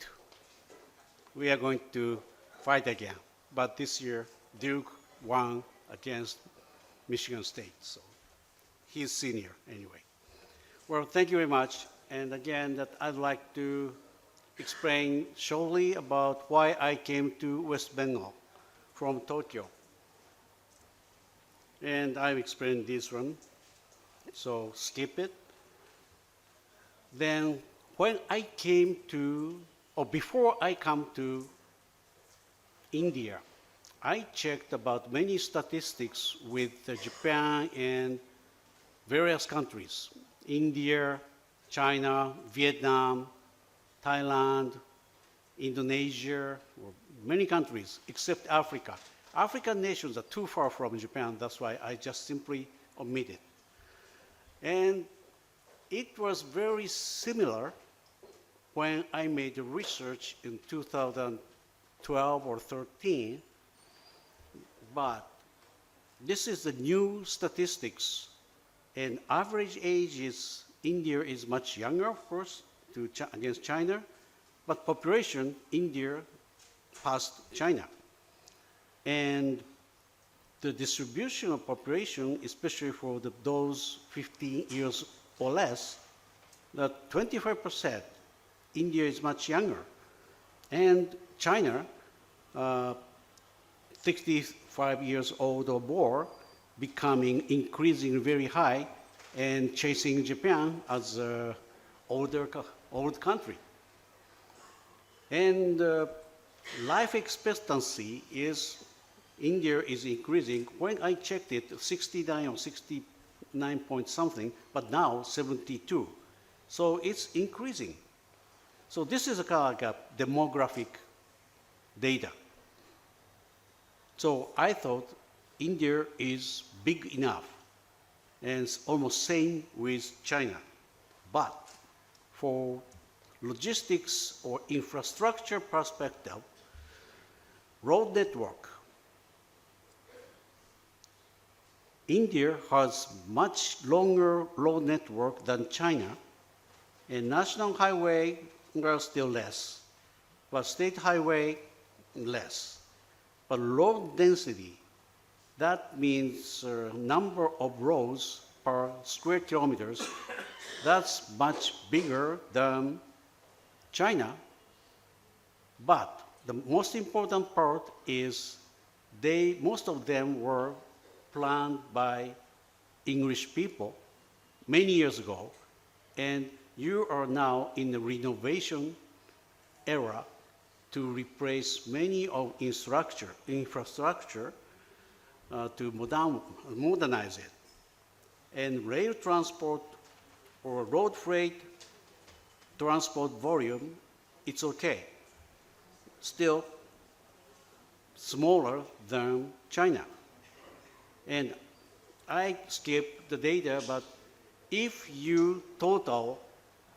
We are going to fight again. But this year, Duke won against Michigan State. So he's senior anyway. Well, thank you very much. And again, that I'd like to explain shortly about why I came to West Bengal from Tokyo. And I've explained this one, so skip it. Then when I came to, or before I come to India, I checked about many statistics with Japan and various countries, India, China, Vietnam, Thailand, Indonesia, or many countries except Africa. African nations are too far from Japan, that's why I just simply omit it. And it was very similar when I made the research in 2012 or 13, but this is the new statistics, and average age is, India is much younger, of course, against China, but population, India passed China. And the distribution of population, especially for those 15 years or less, that 25%, India is much younger. And China, 65 years old or more, becoming increasingly very high and chasing Japan as an old country. And life expectancy is, India is increasing. When I checked it, 69 or 69 point something, but now 72. So it's increasing. So this is a kind of like a demographic data. So I thought India is big enough, and it's almost same with China. But for logistics or infrastructure perspective, road network, India has much longer road network than China, and national highway are still less, but state highway less. But road density, that means number of roads per square kilometers, that's much bigger than China. But the most important part is most of them were planned by English people many years ago, and you are now in the renovation era to replace many of infrastructure to modernize it. And rail transport or road freight transport volume, it's okay. Still smaller than China. And I skipped the data, but if you total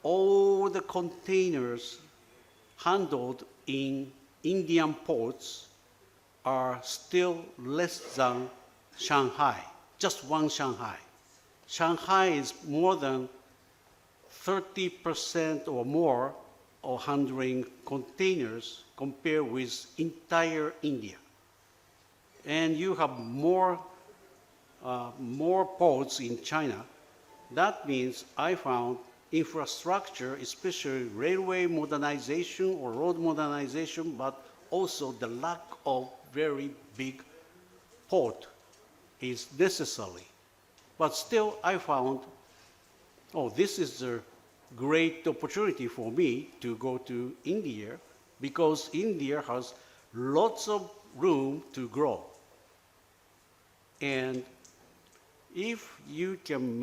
all the containers handled in Indian ports are still less than Shanghai, just one Shanghai. Shanghai is more than 30% or more of handling containers compared with entire India. And you have more ports in China. That means I found infrastructure, especially railway modernization or road modernization, but also the lack of very big port is necessary. But still I found, this is a great opportunity for me to go to India, because India has lots of room to grow. And if you can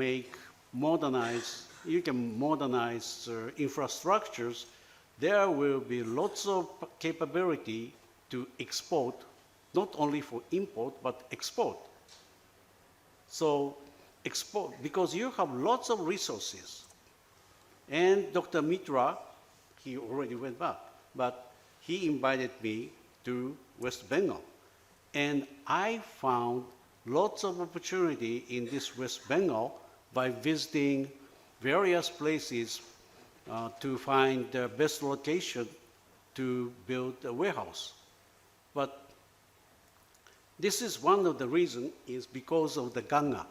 modernize infrastructures, there will be lots of capability to export, not only for import, but export. So export, because you have lots of resources. And Dr. Mitra, he already went back, but he invited me to West Bengal. And I found lots of opportunity in this West Bengal by visiting various places to find the best location to build a warehouse. But this is one of the reasons is because of the Ganga.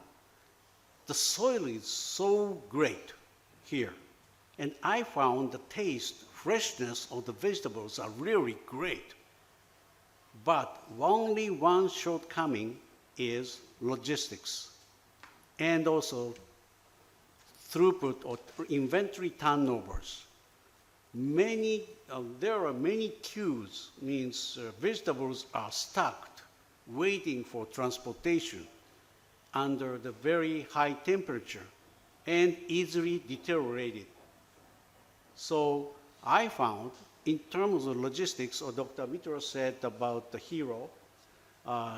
The soil is so great here. And I found the taste, freshness of the vegetables are really great. But only one shortcoming is logistics, and also throughput or inventory turnovers. There are many queues, means vegetables are stacked, waiting for transportation under the very high temperature and easily deteriorated. So I found, in terms of logistics, or Dr. Mitra said about the hero,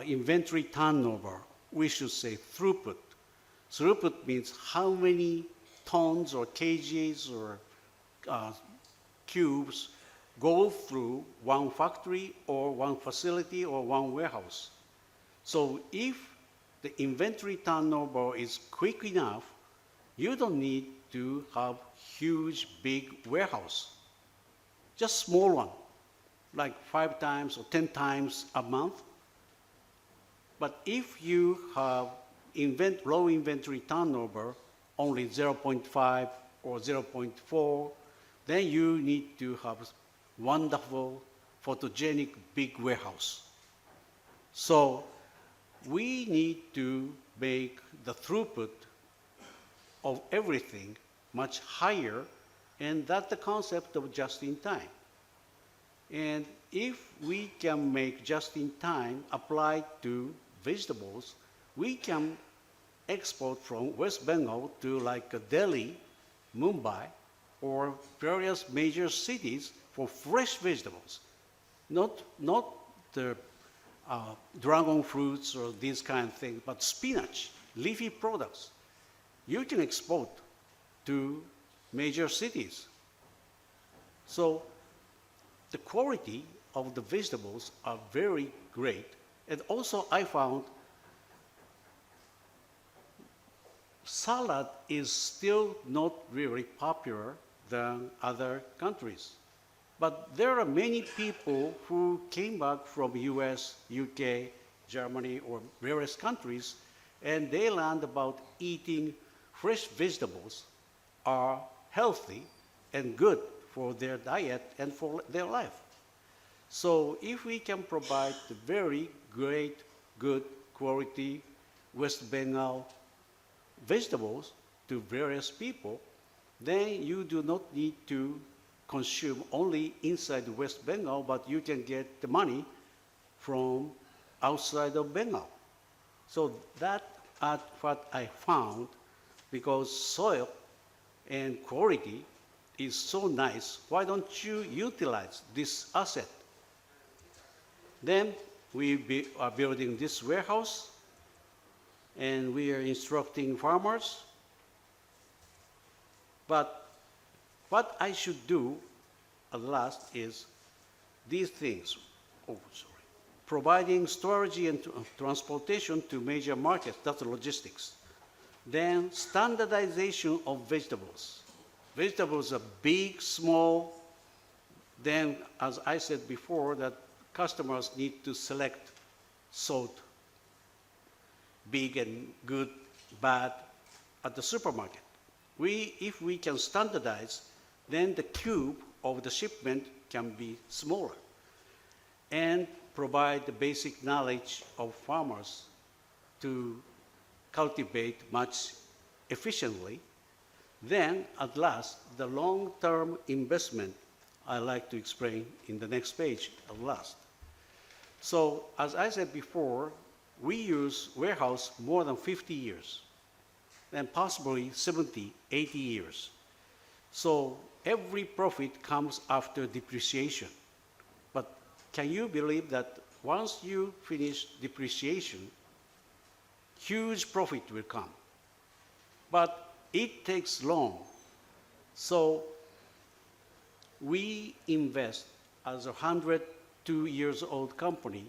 inventory turnover, we should say throughput. Throughput means how many tons or kgs or cubes go through one factory or one facility or one warehouse. So if the inventory turnover is quick enough, you don't need to have huge, big warehouse. Just small one, like 5 times or 10 times a month. But if you have low inventory turnover, only 0.5 or 0.4, then you need to have wonderful, photogenic, big warehouse. So we need to make the throughput of everything much higher, and that's the concept of just-in-time. And if we can make just-in-time applied to vegetables, we can export from West Bengal to like Delhi, Mumbai, or various major cities for fresh vegetables, not the dragon fruits or these kind of things, but spinach, leafy products. You can export to major cities. So the quality of the vegetables are very great. And also I found salad is still not really popular than other countries. But there are many people who came back from US, UK, Germany, or various countries, and they learned about eating fresh vegetables are healthy and good for their diet and for their life. So if we can provide the very great, good quality West Bengal vegetables to various people, then you do not need to consume only inside West Bengal, but you can get the money from outside of Bengal. So that's what I found, because soil and quality is so nice. Why don't you utilize this asset? Then we are building this warehouse, and we are instructing farmers. But what I should do at last is these things. Providing storage and transportation to major markets, that's logistics. Then standardization of vegetables. Vegetables are big, small. Then, as I said before, that customers need to select salt, big and good, bad, at the supermarket. If we can standardize, then the cube of the shipment can be smaller and provide the basic knowledge of farmers to cultivate much efficiently. Then, at last, the long-term investment I like to explain in the next page at last. So, as I said before, we use warehouse more than 50 years, and possibly 70, 80 years. So every profit comes after depreciation. But can you believe that once you finish depreciation, huge profit will come? But it takes long. So we invest as a 102 years old company.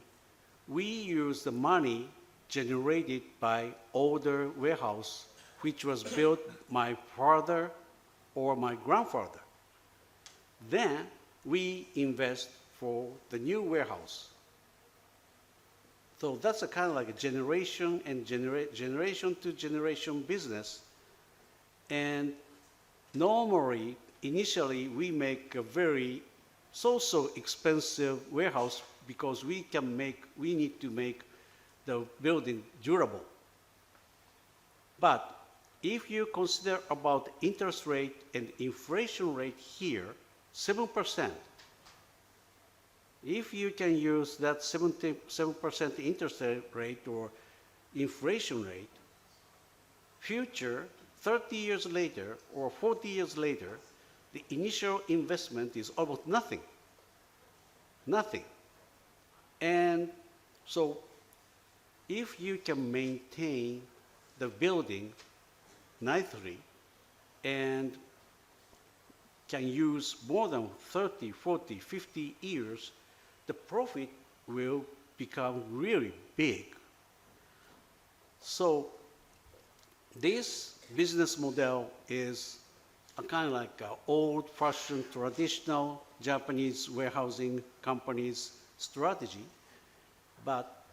We use the money generated by older warehouse, which was built my father or my grandfather. Then we invest for the new warehouse. So that's a kind of like a generation and generation to generation business. And normally, initially, we make a very so expensive warehouse because we need to make the building durable. But if you consider about interest rate and inflation rate here, 7%, if you can use that 7% interest rate or inflation rate, future 30 years later or 40 years later, the initial investment is almost nothing. Nothing. And so if you can maintain the building nicely and can use more than 30, 40, 50 years, the profit will become really big. So this business model is a kind of like an old-fashioned, traditional Japanese warehousing company's strategy. But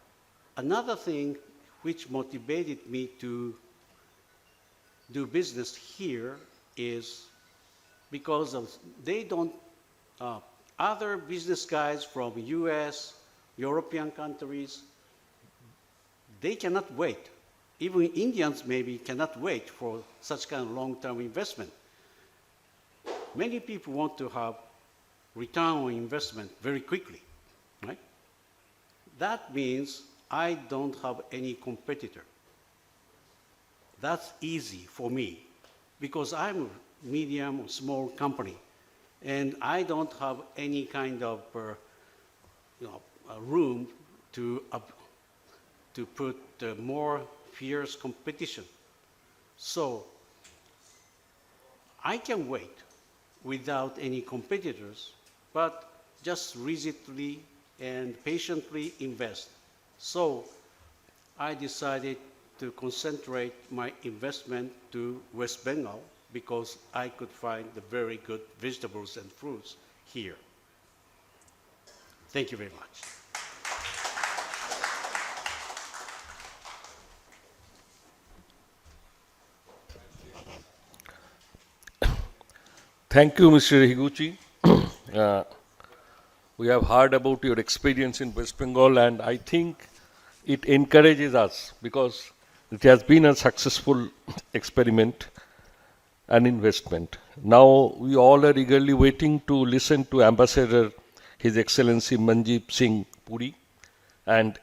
another thing which motivated me to do business here is because of they don't, other business guys from US, European countries, they cannot wait. Even Indians maybe cannot wait for such kind of long-term investment. Many people want to have return on investment very quickly, right? That means I don't have any competitor. That's easy for me because I'm a medium or small company and I don't have any kind of room to put more fierce competition. So I can wait without any competitors, but just rigidly and patiently invest. So I decided to concentrate my investment to West Bengal because I could find the very good vegetables and fruits here. Thank you very much. Thank you, Mr. Higuchi. We have heard about your experience in West Bengal, and I think it encourages us because it has been a successful experiment and investment. Now we all are eagerly waiting to listen to Ambassador His Excellency Manjeep Singh Puri and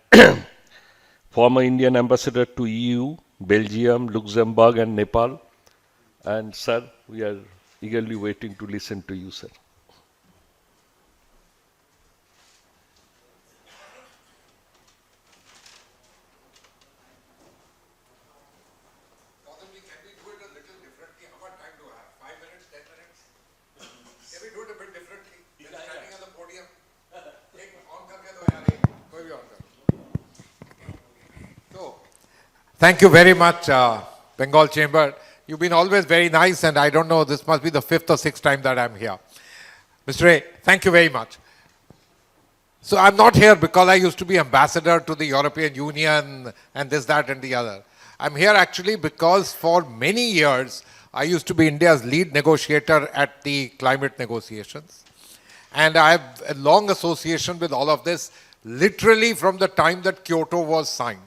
former Indian Ambassador to EU, Belgium, Luxembourg and Nepal. And sir, we are eagerly waiting to listen to you, sir. Possibly, can we do it a little differently? How much time do I have? 5 minutes, 10 minutes? Can we do it a bit differently? Than standing on the podium. एक on करके दो यार, कोई भी on कर. So, thank you very much, Bengal Chamber. You've been always very nice, and I don't know, this must be the 5th or 6th time that I'm here. Mr. Ray, thank you very much. So I'm not here because I used to be ambassador to the European Union and this, that, and the other. I'm here actually because for many years, I used to be India's lead negotiator at the climate negotiations. And I have a long association with all of this, literally from the time that Kyoto was signed.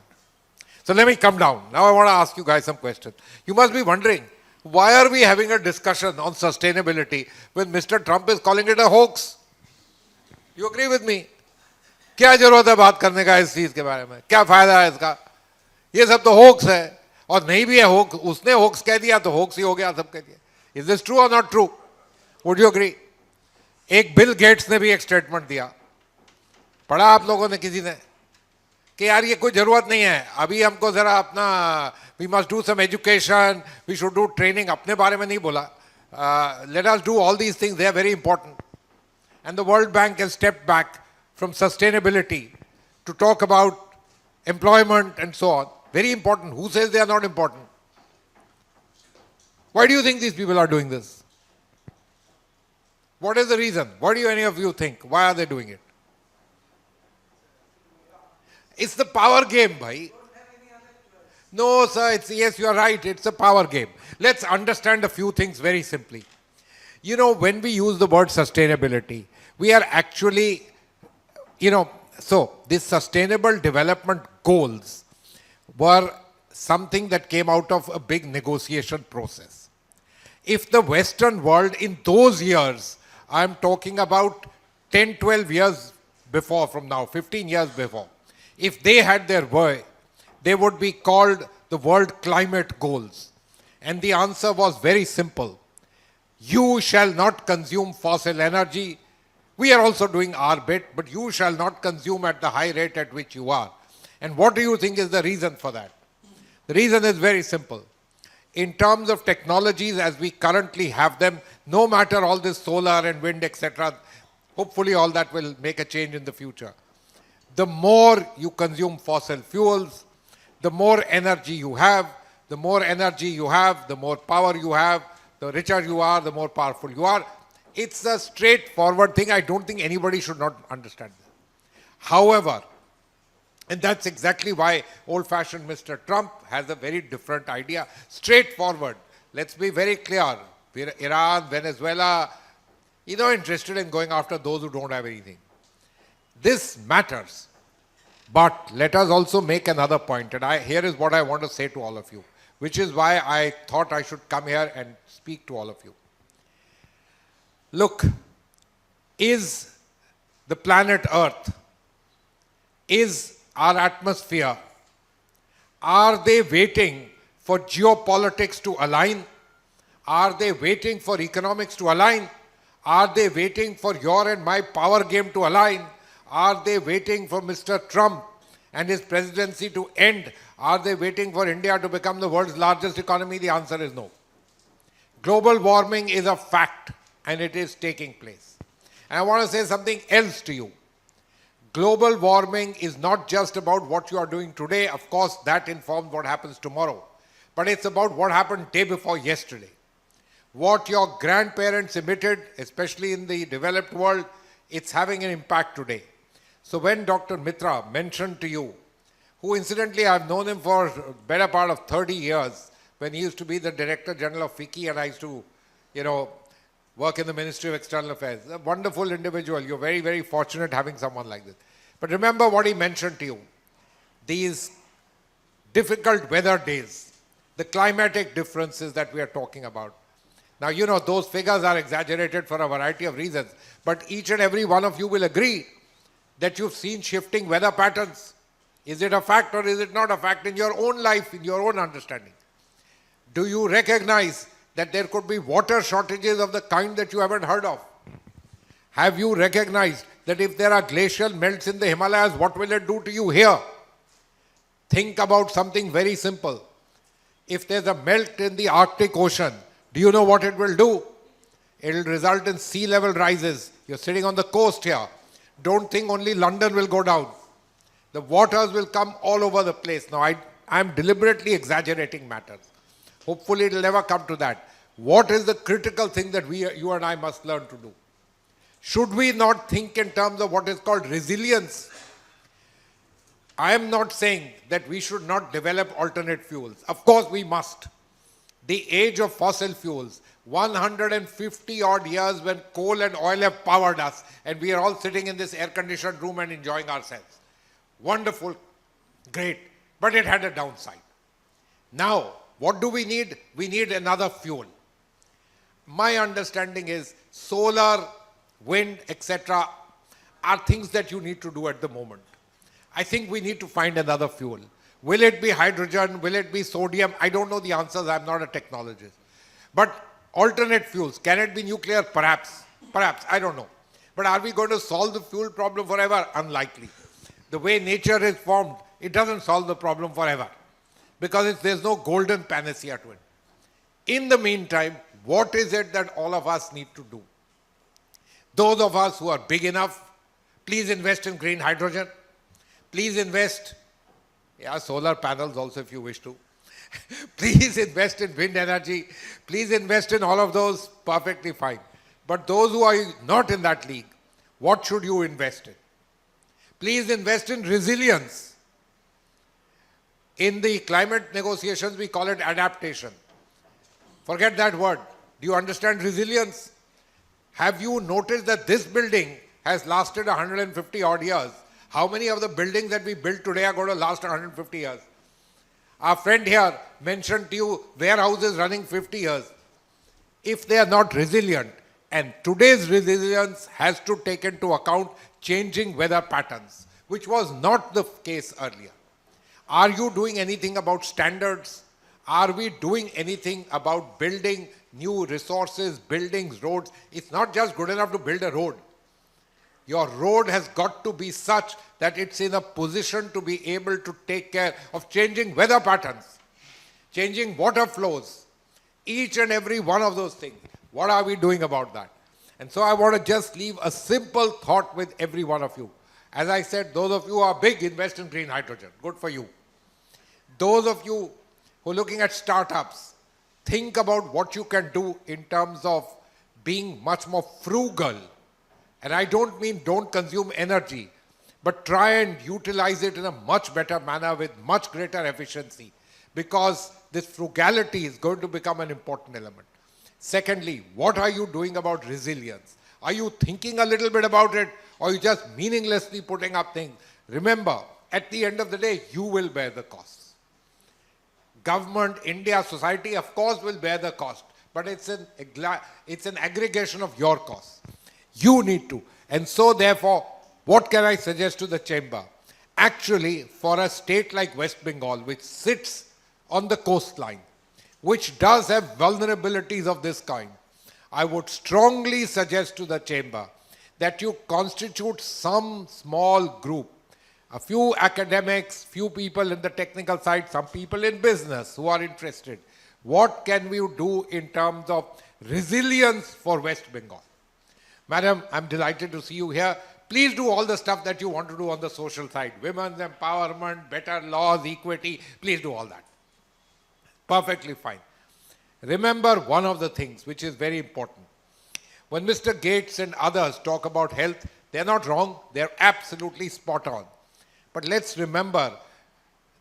So let me come down. Now I want to ask you guys some questions. You must be wondering, why are we having a discussion on sustainability when Mr. Trump is calling it a hoax? You agree with me? क्या जरूरत है बात करने का इस चीज के बारे में? क्या फायदा है इसका? ये सब तो होक्स है और नहीं भी है होक्स. उसने होक्स कह दिया तो होक्स ही हो गया सब कह दिया. Is this true or not true? Would you agree? एक बिल गेट्स ने भी एक स्टेटमेंट दिया. पढ़ा आप लोगों ने किसी ने कि यार ये कोई जरूरत नहीं है, अभी हमको जरा अपना we must do some education, we should do training. अपने बारे में नहीं बोला. Let us do all these things, they are very important. And the world bank has stepped back from sustainability to talk about employment and so on. Very important. Who says they are not important? Why do you think these people are doing this? What is the reason? What do any of you think? Why are they doing it? It's the power game, bhai. No, sir, yes, you are right. It's a power game. Let's understand a few things very simply. You know, when we use the word sustainability, we are actually so these sustainable development goals were something that came out of a big negotiation process. If the Western world in those years, I'm talking about 10, 12 years before from now, 15 years before, if they had their way, they would be called the World Climate Goals. And the answer was very simple. You shall not consume fossil energy. We are also doing our bit, but you shall not consume at the high rate at which you are. And what do you think is the reason for that? The reason is very simple. In terms of technologies as we currently have them, no matter all this solar and wind, etc., hopefully all that will make a change in the future. The more you consume fossil fuels, the more energy you have. The more energy you have, the more power you have. The richer you are, the more powerful you are. It's a straightforward thing. I don't think anybody should not understand that. However, and that's exactly why old-fashioned Mr. Trump has a very different idea. Straightforward. Let's be very clear. Iran, Venezuela, he's not interested in going after those who don't have anything. This matters. But let us also make another point. And here is what I want to say to all of you, which is why I thought I should come here and speak to all of you. Look, is the planet Earth, is our atmosphere, are they waiting for geopolitics to align? Are they waiting for economics to align? Are they waiting for your and my power game to align? Are they waiting for Mr. Trump and his presidency to end? Are they waiting for India to become the world's largest economy? The answer is no. Global warming is a fact and it is taking place. And I want to say something else to you. Global warming is not just about what you are doing today. Of course, that informs what happens tomorrow. But it's about what happened day before yesterday. What your grandparents emitted, especially in the developed world, it's having an impact today. So when Dr. Mitra mentioned to you, who incidentally I've known him for a better part of 30 years, when he used to be the Director General of FICCI and I used to, work in the Ministry of External Affairs. A wonderful individual. You're very, very fortunate having someone like this. But remember what he mentioned to you. These difficult weather days, the climatic differences that we are talking about. Now, those figures are exaggerated for a variety of reasons, but each and every one of you will agree that you've seen shifting weather patterns. Is it a fact or is it not a fact in your own life, in your own understanding? Do you recognize that there could be water shortages of the kind that you haven't heard of? Have you recognized that if there are glacial melts in the Himalayas, what will it do to you here? Think about something very simple. If there's a melt in the Arctic Ocean, do you know what it will do? It will result in sea level rises. You're sitting on the coast here. Don't think only London will go down. The waters will come all over the place. Now, I'm deliberately exaggerating matters. Hopefully, it will never come to that. What is the critical thing that you and I must learn to do? Should we not think in terms of what is called resilience? I am not saying that we should not develop alternate fuels. Of course, we must. The age of fossil fuels, 150 odd years when coal and oil have powered us, and we are all sitting in this air-conditioned room and enjoying ourselves. Wonderful, great, but it had a downside. Now, what do we need? We need another fuel. My understanding is solar, wind, etc. are things that you need to do at the moment. I think we need to find another fuel. Will it be hydrogen? Will it be sodium? I don't know the answers. I'm not a technologist. But alternate fuels, can it be nuclear? Perhaps. Perhaps. I don't know. But are we going to solve the fuel problem forever? Unlikely. The way nature is formed, it doesn't solve the problem forever. Because there's no golden panacea to it. In the meantime, what is it that all of us need to do? Those of us who are big enough, please invest in green hydrogen. Please invest, solar panels also if you wish to. Please invest in wind energy. Please invest in all of those, perfectly fine. But those who are not in that league, what should you invest in? Please invest in resilience. In the climate negotiations, we call it adaptation. Forget that word. Do you understand resilience? Have you noticed that this building has lasted 150 odd years? How many of the buildings that we build today are going to last 150 years? Our friend here mentioned to you warehouses running 50 years. If they are not resilient, and today's resilience has to take into account changing weather patterns, which was not the case earlier. Are you doing anything about standards? Are we doing anything about building new resources, buildings, roads? It's not just good enough to build a road. Your road has got to be such that it's in a position to be able to take care of changing weather patterns, changing water flows, each and every one of those things. What are we doing about that? And so I want to just leave a simple thought with every one of you. As I said, those of you who are big, invest in green hydrogen. Good for you. Those of you who are looking at startups, think about what you can do in terms of being much more frugal. And I don't mean don't consume energy, but try and utilize it in a much better manner with much greater efficiency, because this frugality is going to become an important element. Secondly, what are you doing about resilience? Are you thinking a little bit about it, or are you just meaninglessly putting up things? Remember, at the end of the day, you will bear the costs. Government, India, society, of course, will bear the cost, but it's an aggregation of your costs. You need to. And so, therefore, what can I suggest to the chamber? Actually, for a state like West Bengal, which sits on the coastline, which does have vulnerabilities of this kind, I would strongly suggest to the chamber that you constitute some small group, a few academics, few people in the technical side, some people in business who are interested. What can we do in terms of resilience for West Bengal? Madam, I'm delighted to see you here. Please do all the stuff that you want to do on the social side. Women's empowerment, better laws, equity. Please do all that. Perfectly fine. Remember one of the things which is very important. When Mr. Gates and others talk about health, they're not wrong. They're absolutely spot on. But let's remember,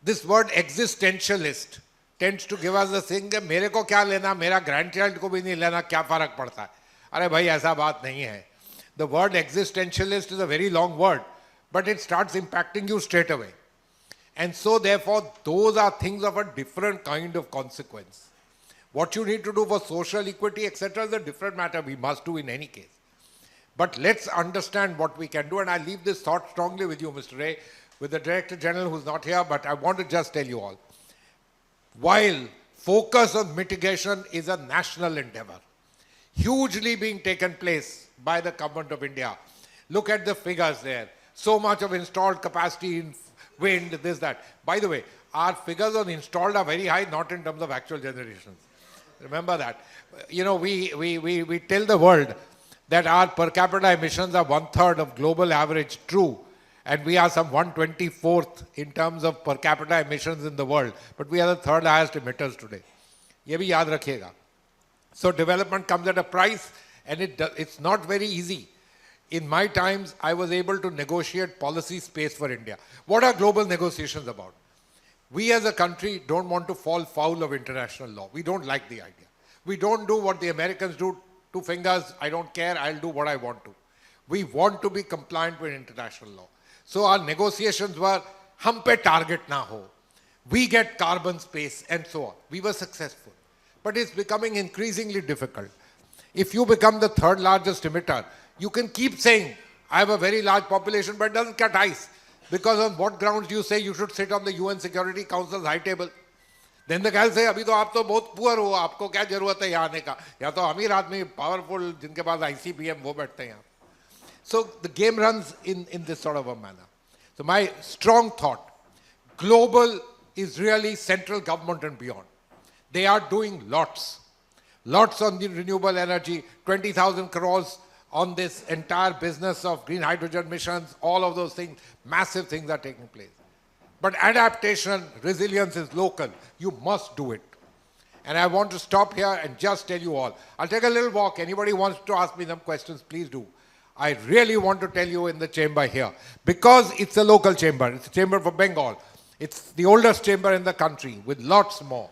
this word existentialist tends to give us the thing that मेरे को क्या लेना, मेरा grandchild को भी नहीं लेना, क्या फर्क पड़ता है? अरे भाई ऐसा बात नहीं है. The word existentialist is a very long word, but it starts impacting you straight away. And so therefore, those are things of a different kind of consequence. What you need to do for social equity, etc. is a different matter. We must do in any case. But let's understand what we can do, and I leave this thought strongly with you, Mr. Ray, with the Director General who's not here, but I want to just tell you all. While focus on mitigation is a national endeavor, hugely being taken place by the government of India. Look at the figures there. So much of installed capacity in wind, this, that. By the way, our figures on installed are very high, not in terms of actual generations. Remember that. You know, we tell the world that our per capita emissions are 1/3 of global average, true. And we are some 124th in terms of per capita emissions in the world. But we are the third highest emitters today. ये भी याद रखिएगा. So development comes at a price, and it's not very easy. In my times, I was able to negotiate policy space for India. What are global negotiations about? We as a country don't want to fall foul of international law. We don't like the idea. We don't do what the Americans do, 2 fingers, I don't care, I'll do what I want to. We want to be compliant with international law. So our negotiations were, hum pe target na ho. We get carbon space and so on. We were successful. But it's becoming increasingly difficult. If you become the 3rd largest emitter, you can keep saying, I have a very large population, but it doesn't cut ice. Because on what grounds do you say you should sit on the UN Security Council's high table? Then the guy will say, अभी तो आप तो बहुत poor हो, आपको क्या जरूरत है यहाँ आने का? या तो अमीर आदमी, powerful, जिनके पास ICBM, वो बैठते हैं यहाँ. So the game runs in this sort of a manner. So my strong thought, global is really central government and beyond. They are doing lots. Lots on the renewable energy, 20,000 crores on this entire business of green hydrogen missions, all of those things, massive things are taking place. But adaptation, resilience is local. You must do it. And I want to stop here and just tell you all. I'll take a little walk. Anybody wants to ask me some questions, please do. I really want to tell you in the chamber here, because it's a local chamber. It's a chamber for Bengal. It's the oldest chamber in the country with lots more.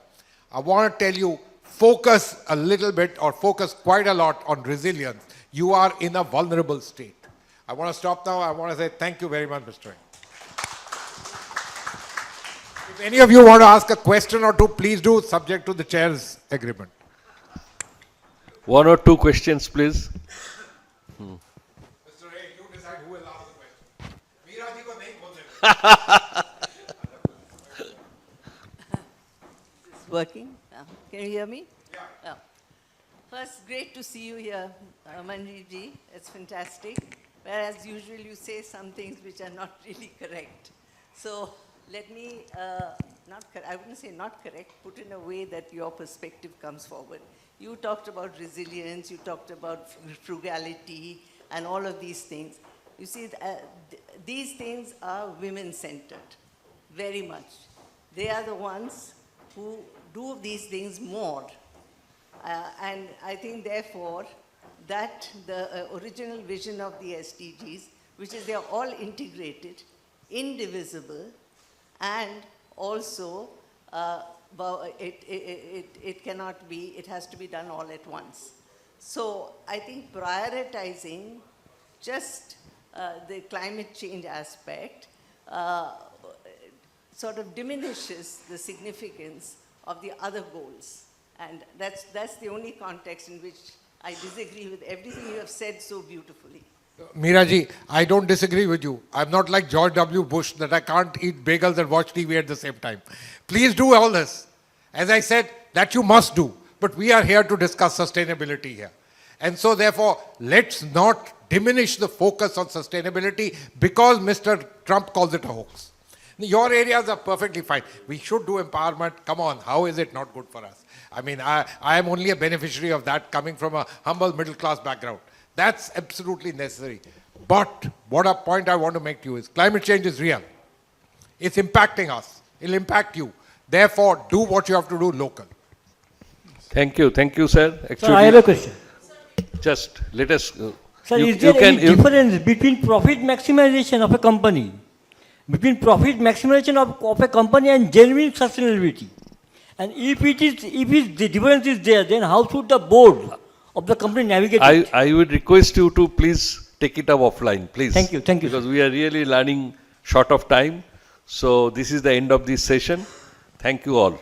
I want to tell you, focus a little bit or focus quite a lot on resilience. You are in a vulnerable state. I want to stop now. I want to say thank you very much, Mr. Ray. If any of you want to ask a question or two, please do, subject to the chair's agreement. 1 or 2 questions, please. Mr. Ray, you decide who will ask the question. Meera ji ko nahi bolne. Is this working? Can you hear me? Yeah. First, great to see you here, Manjeet ji. It's fantastic. whereas usually you say some things which are not really correct. So let me, I wouldn't say not correct, put in a way that your perspective comes forward. You talked about resilience, you talked about frugality, and all of these things. You see, these things are women-centered, very much. They are the ones who do these things more. And I think, therefore, that the original vision of the SDGs, which is they are all integrated, indivisible, and also it cannot be, it has to be done all at once. So I think prioritizing just the climate change aspect sort of diminishes the significance of the other goals. And that's the only context in which I disagree with everything you have said so beautifully. Meeraji, I don't disagree with you. I'm not like George W. Bush that I can't eat bagels and watch TV at the same time. Please do all this. As I said, that you must do. But we are here to discuss sustainability here. And so therefore, let's not diminish the focus on sustainability because Mr. Trump calls it a hoax. Your areas are perfectly fine. We should do empowerment. Come on, how is it not good for us? I mean, I am only a beneficiary of that coming from a humble middle class background. That's absolutely necessary. But what a point I want to make to you is climate change is real. It's impacting us. It'll impact you. Therefore, do what you have to do local. Thank you, sir. Actually, Sir, I have a question. just let us. Sir, is there any difference between profit maximization of a company, between profit maximization of a company and genuine sustainability? And if the difference is there, then how should the board of the company navigate it? I would request you to please take it up offline, please. Thank you, Because we are really running short of time. So this is the end of this session. Thank you all.